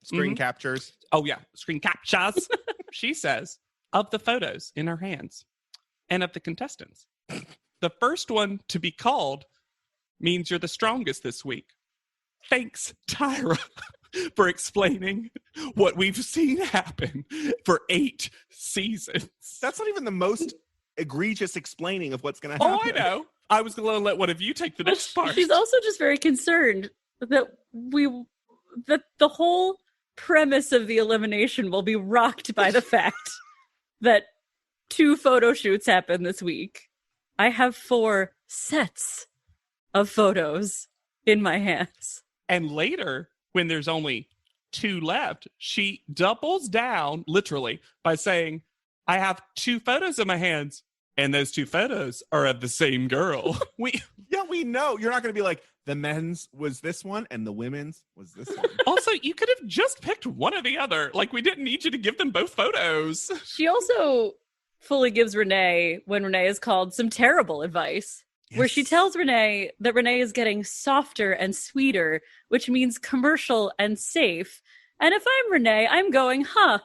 Screen captures. Oh, yeah. Screen captures. She says, of the photos in her hands and of the contestants, the first one to be called means you're the strongest this week. Thanks, Tyra, for explaining what we've seen happen for 8 seasons. That's not even the most egregious explaining of what's going to happen. Oh, I know. I was going to let one of you take the next part. She's also just very concerned that the whole premise of the elimination will be rocked by the fact that 2 photo shoots happen this week. I have 4 sets of photos in my hands. And later, when there's only 2 left, she doubles down, literally, by saying, I have 2 photos in my hands, and those 2 photos are of the same girl. We know. You're not going to be like, the men's was this one, and the women's was this one. Also, you could have just picked one or the other. Like, we didn't need you to give them both photos. She also fully gives Renee, when Renee is called, some terrible advice. Yes. Where she tells Renee that Renee is getting softer and sweeter, which means commercial and safe. And if I'm Renee, I'm going, I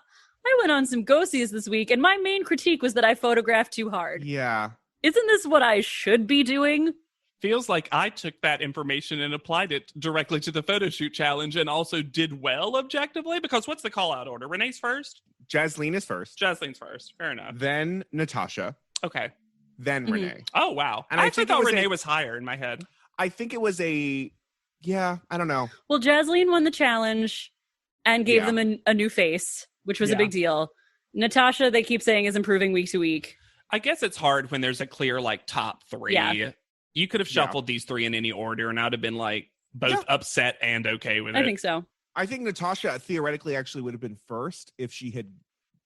went on some go-sees this week, and my main critique was that I photographed too hard. Yeah. Isn't this what I should be doing? Feels like I took that information and applied it directly to the photo shoot challenge and also did well objectively, because what's the call out order? Renee's first? Jasleen is first. Jaslene's first. Fair enough. Then Natasha. Okay. Then Mhm. Renee. Oh, wow. And I I actually think it thought was Renee a- was higher in my head. I think it was I don't know. Well, Jasleen won the challenge and gave Yeah. them a new face, which was Yeah. a big deal. Natasha, they keep saying, is improving week to week. I guess it's hard when there's a clear, like, top three. Yeah. You could have Yeah. shuffled these three in any order, and I'd have been, like, both Yeah. upset and okay with it. I think so. I think Natasha theoretically actually would have been first if she had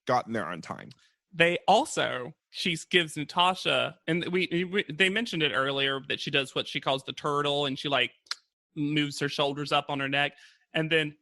gotten there on time. They also, she gives Natasha, and they mentioned it earlier, that she does what she calls the turtle, and she, like, moves her shoulders up on her neck. And then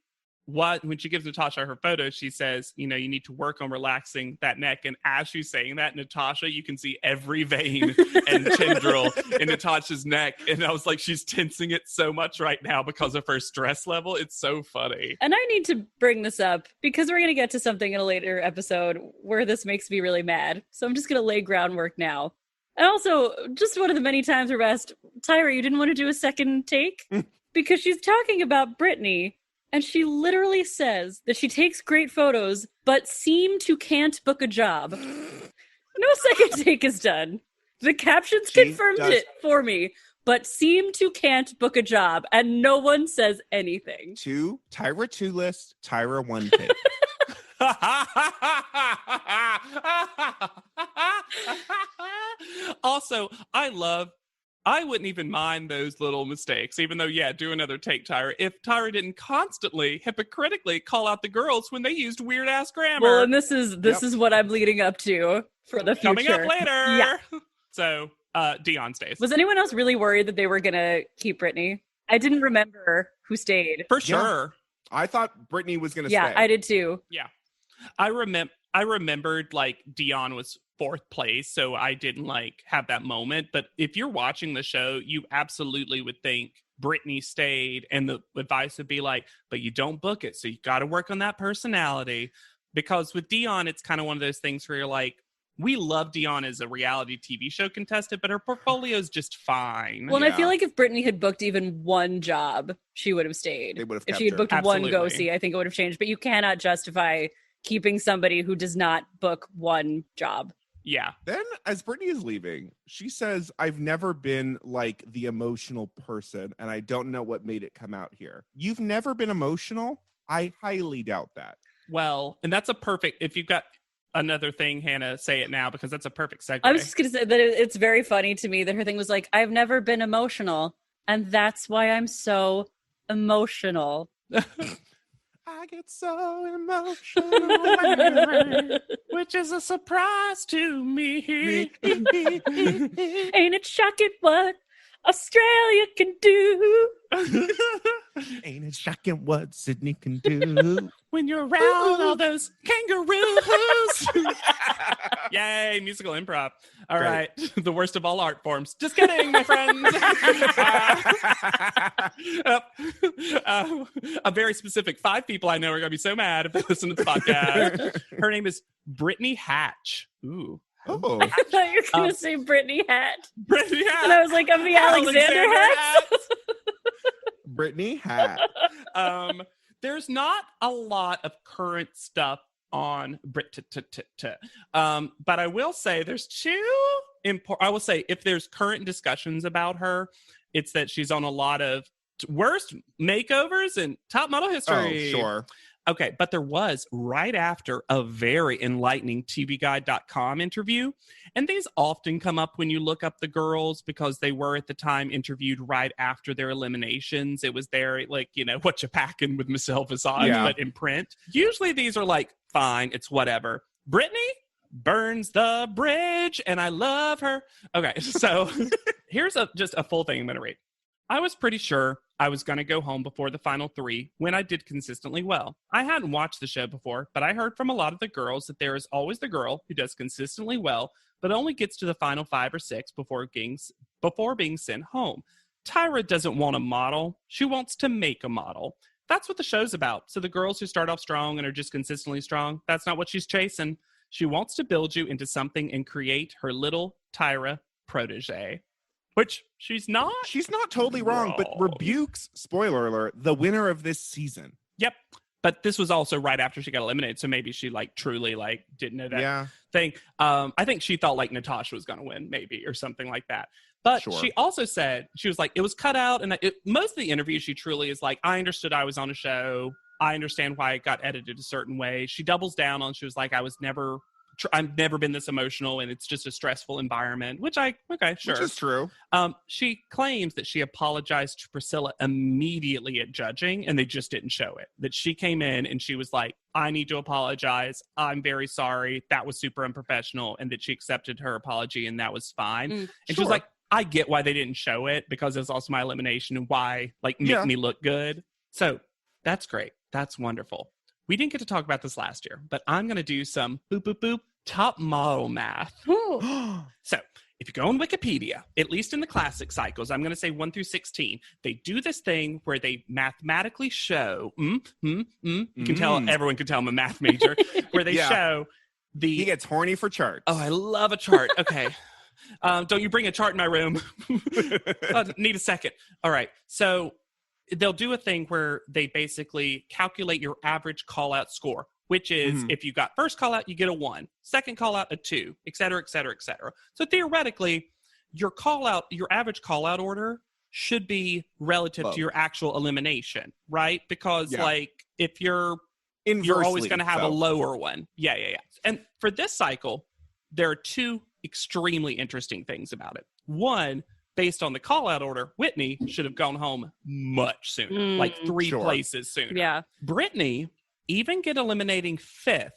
when she gives Natasha her photo, she says, you need to work on relaxing that neck. And as she's saying that, Natasha, you can see every vein and tendril in Natasha's neck. And I was like, she's tensing it so much right now because of her stress level. It's so funny. And I need to bring this up because we're going to get to something in a later episode where this makes me really mad. So I'm just going to lay groundwork now. And also, just one of the many times we're asked, Tyra, you didn't want to do a second take? Because she's talking about Brittany. And she literally says that she takes great photos, but seem to can't book a job. No second take is done. The captions She confirmed does- it for me, but seem to can't book a job, and no one says anything. 2, Tyra 2 list, Tyra 1 pick. Also, I wouldn't even mind those little mistakes, even though, do another take, Tyra, if Tyra didn't constantly, hypocritically call out the girls when they used weird-ass grammar. Well, and this is what I'm leading up to for the future. Coming up later. Yeah. So, Dion stays. Was anyone else really worried that they were going to keep Brittany? I didn't remember who stayed. For sure. I thought Brittany was going to Yeah, stay. I did too. Yeah. I remembered, like, Dion was fourth place, so I didn't, like, have that moment. But if you're watching the show, you absolutely would think Brittany stayed, and the advice would be like, but you don't book it, so you got to work on that personality. Because with Dion, it's kind of one of those things where you're like, we love Dion as a reality TV show contestant, but her portfolio is just fine. Well, and I Yeah. feel like if Brittany had booked even one job, she would have stayed. They would have If kept she had her. booked Absolutely. one go-see, I think it would have changed. But you cannot justify keeping somebody who does not book one job. Yeah. Then, as Brittany is leaving, she says, I've never been like the emotional person, and I don't know what made it come out here. You've never been emotional? I highly doubt that. Well, and that's a perfect, if you've got another thing, Hannah, say it now, because that's a perfect segue. I was just going to say that it's very funny to me that her thing was like, I've never been emotional, and that's why I'm so emotional. I get so emotional. Which is a surprise to me. Ain't it shocking what Australia can do? Ain't it shocking what Sydney can do? When you're around all those kangaroos. Yay, musical improv. All Great. right, the worst of all art forms. Just kidding, my friends. A very specific 5 people I know are going to be so mad if they listen to the podcast. Her name is Brittany Hatch. Ooh. Oh, I thought you were going to say Brittany Hat. Brittany Hatch. And I was like, I'm the Alexander Hat. Brittany Hat. There's not a lot of current stuff on Brit. But I will say there's 2 important. I will say if there's current discussions about her, it's that she's on a lot of worst makeovers in top model history. Oh, sure. Okay, but there was right after a very enlightening TVGuide.com interview. And these often come up when you look up the girls because they were at the time interviewed right after their eliminations. It was their, like, what you packing with Michelle Visage, Yeah. but in print. Usually these are like, fine, it's whatever. Brittany burns the bridge, and I love her. Okay, so here's just a full thing I'm going to read. I was pretty sure I was going to go home before the final 3 when I did consistently well. I hadn't watched the show before, but I heard from a lot of the girls that there is always the girl who does consistently well, but only gets to the final 5 or 6 before being sent home. Tyra doesn't want a model. She wants to make a model. That's what the show's about. So the girls who start off strong and are just consistently strong, that's not what she's chasing. She wants to build you into something and create her little Tyra protege. which she's not. She's not totally wrong, but rebukes, spoiler alert, the winner of this season. Yep. But this was also right after she got eliminated, so maybe she like truly like didn't know that thing. I think she thought like Natasha was going to win, maybe, or something like that. But she also said, she was like, it was cut out, and most of the interview, she truly is like, I understood I was on a show. I understand why it got edited a certain way. She doubles down on, she was like, I've never been this emotional, and it's just a stressful environment, okay, sure. Which is true. She claims that she apologized to Priscilla immediately at judging, and they just didn't show it. That she came in and she was like, I need to apologize. I'm very sorry. That was super unprofessional, and that she accepted her apology, and that was fine. And she was like, I get why they didn't show it, because it's also my elimination and why, like, make me look good. So that's great. That's wonderful. We didn't get to talk about this last year, but I'm going to do some top model math. So if you go on Wikipedia, at least in the classic cycles, I'm going to say 1 through 16, they do this thing where they mathematically show, you can tell, everyone can tell I'm a math major, where they show He gets horny for charts. Oh, I love a chart. Okay. Don't you bring a chart in my room. Need a second. All right. So they'll do a thing where they basically calculate your average call out score, which is if you got first call out, you get a 1, second call out, a 2, et cetera, et cetera, et cetera. So theoretically, your average call out order should be relative to your actual elimination, right? Because like if you're always going to have a lower one. Yeah. And for this cycle, there are 2 extremely interesting things about it. One, based on the call-out order, Whitney should have gone home much sooner, like 3 places sooner. Yeah. Brittany even getting eliminated 5th.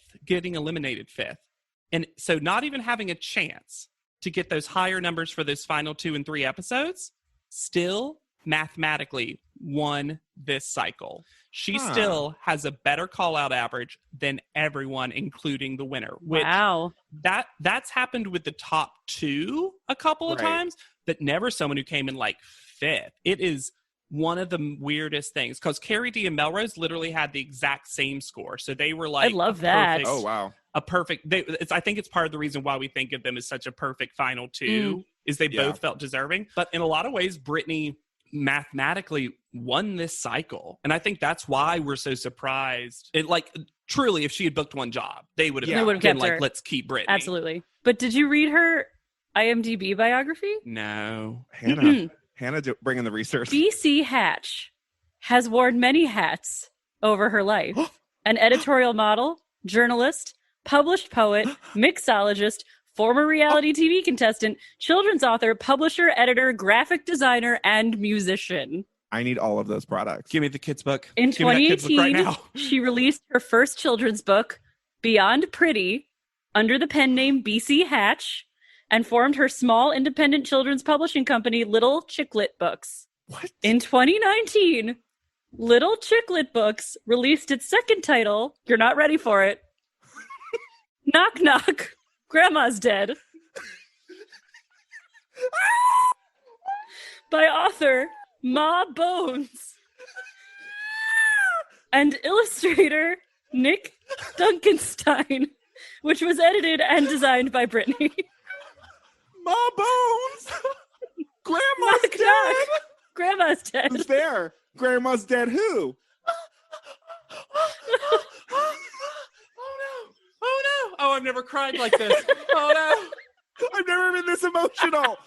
And so not even having a chance to get those higher numbers for those final 2 and 3 episodes, still mathematically won this cycle. She still has a better call-out average than everyone, including the winner. Which that's happened with the top 2 a couple of times, but never someone who came in like 5th. It is one of the weirdest things, because Carrie D and Melrose literally had the exact same score. So they were like, I love that. Oh, wow. A perfect, I think it's part of the reason why we think of them as such a perfect final 2, is they both felt deserving. But in a lot of ways, Brittany mathematically won this cycle. And I think that's why we're so surprised. It, like, truly, if she had booked one job, they would have been kept like, her. let's keep Brittany. Absolutely. But did you read her IMDb biography? No. Hannah bringing the research. B.C. Hatch has worn many hats over her life. An editorial model, journalist, published poet, mixologist, former reality TV contestant, children's author, publisher, editor, graphic designer, and musician. I need all of those products. Give me the kids' book. In Give me that kids' book right 2018, now. she released her first children's book, Beyond Pretty, under the pen name B.C. Hatch, and formed her small independent children's publishing company, Little Chicklet Books. What? In 2019, Little Chicklet Books released its second title, you're not ready for it, Knock Knock, Grandma's Dead, by author Ma Bones and illustrator Nick Duncanstein, which was edited and designed by Brittany. Ma Bones! Grandma's Knock, dead! knock. Grandma's dead. Who's there? Grandma's dead who? Oh, I've never cried like this. Oh, no. I've never been this emotional.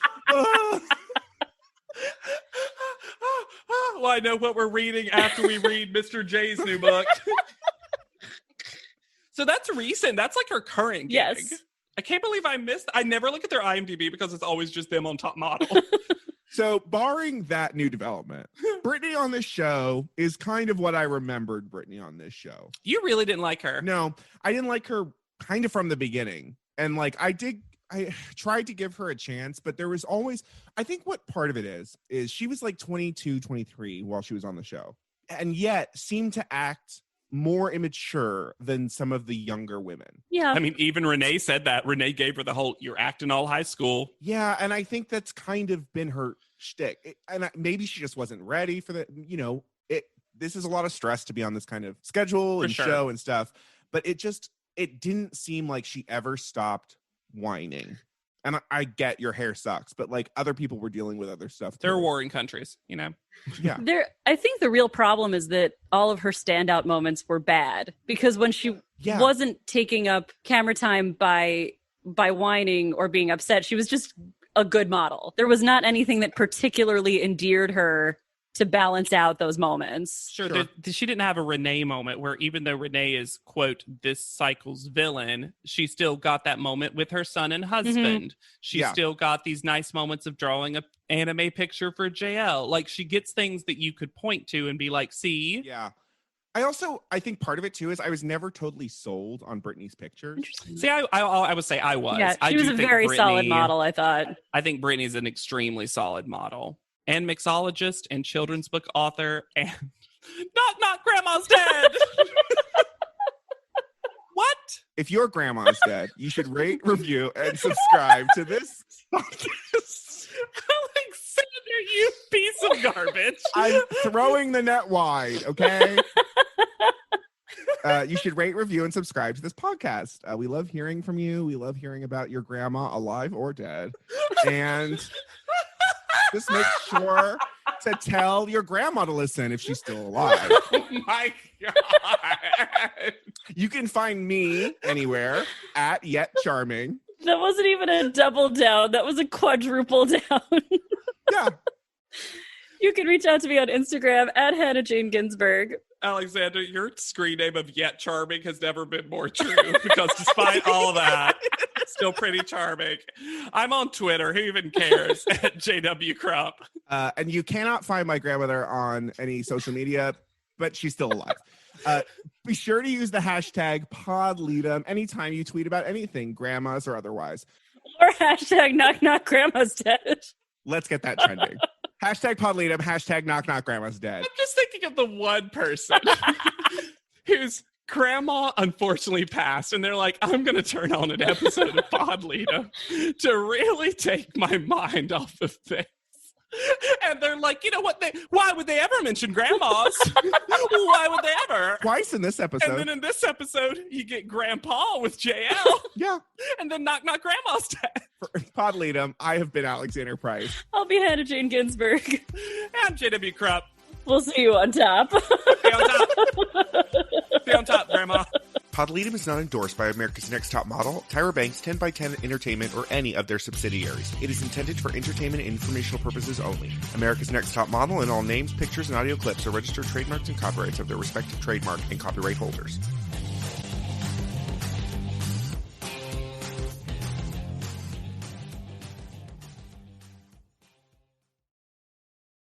Well, I know what we're reading after we read Mr. J's new book. So that's recent. That's like her current gig. Yes. I can't believe I never look at their IMDb because it's always just them on top model. So, barring that new development, Brittany on this show is kind of what I remembered Brittany on this show. You really didn't like her. No, I didn't like her kind of from the beginning. And like I tried to give her a chance, but there was always, I think what part of it is she was like 22, 23 while she was on the show, and yet seemed to act more immature than some of the younger women. Yeah. I mean, even Renee said that. Renee gave her the whole, you're acting all high school. Yeah, and I think that's kind of been her shtick. Maybe she just wasn't ready for the, this is a lot of stress to be on this kind of schedule and show and stuff. But it didn't seem like she ever stopped whining. And I get your hair sucks, but like other people were dealing with other stuff. There are too. warring countries, you know? Yeah. I think the real problem is that all of her standout moments were bad because when she wasn't taking up camera time by whining or being upset, she was just a good model. There was not anything that particularly endeared her to balance out those moments. Sure. She didn't have a Renee moment where even though Renee is, quote, this cycle's villain, she still got that moment with her son and husband. She still got these nice moments of drawing an anime picture for JL. Like, she gets things that you could point to and be like, see? Yeah. I think part of it too is I was never totally sold on Britney's pictures. See, I would say I was. Yeah, she was a very solid model, I thought. I think Britney's an extremely solid model. And mixologist and children's book author and knock, grandma's dead. What? If your grandma's dead, you should rate, review, and subscribe to this podcast. Alexander, you piece of garbage. I'm throwing the net wide, okay? You should rate, review, and subscribe to this podcast. We love hearing from you. We love hearing about your grandma, alive or dead. And just make sure to tell your grandma to listen if she's still alive. Oh my God. You can find me anywhere at Yet Charming. That wasn't even a double down. That was a quadruple down. Yeah. You can reach out to me on Instagram at Hannah Jane Ginsburg. Alexander, your screen name of Yet Charming has never been more true because despite all that, still pretty charming. I'm on Twitter. Who even cares? At JW Crump. And you cannot find my grandmother on any social media, but she's still alive. Be sure to use the hashtag PodLeadum anytime you tweet about anything, grandmas or otherwise. Or hashtag knock grandma's dead. Let's get that trending. Hashtag PodLeadum, hashtag knock grandma's dead. I'm just thinking of the one person whose grandma unfortunately passed, and they're like, I'm going to turn on an episode of PodLeadum to really take my mind off of things. And they're like, you know what? Why would they ever mention grandmas? Why would they ever? Twice in this episode. And then in this episode, you get Grandpa with JL. Yeah. And then knock grandma's dead. For PodLeadum, I have been Alexander Price. I'll be Hannah Jane Ginsburg. I'm JW Krupp. We'll see you on top. Stay on top. Stay on top, Grandma. PodLeadum is not endorsed by America's Next Top Model, Tyra Banks, 10x10 Entertainment, or any of their subsidiaries. It is intended for entertainment and informational purposes only. America's Next Top Model and all names, pictures, and audio clips are registered trademarks and copyrights of their respective trademark and copyright holders.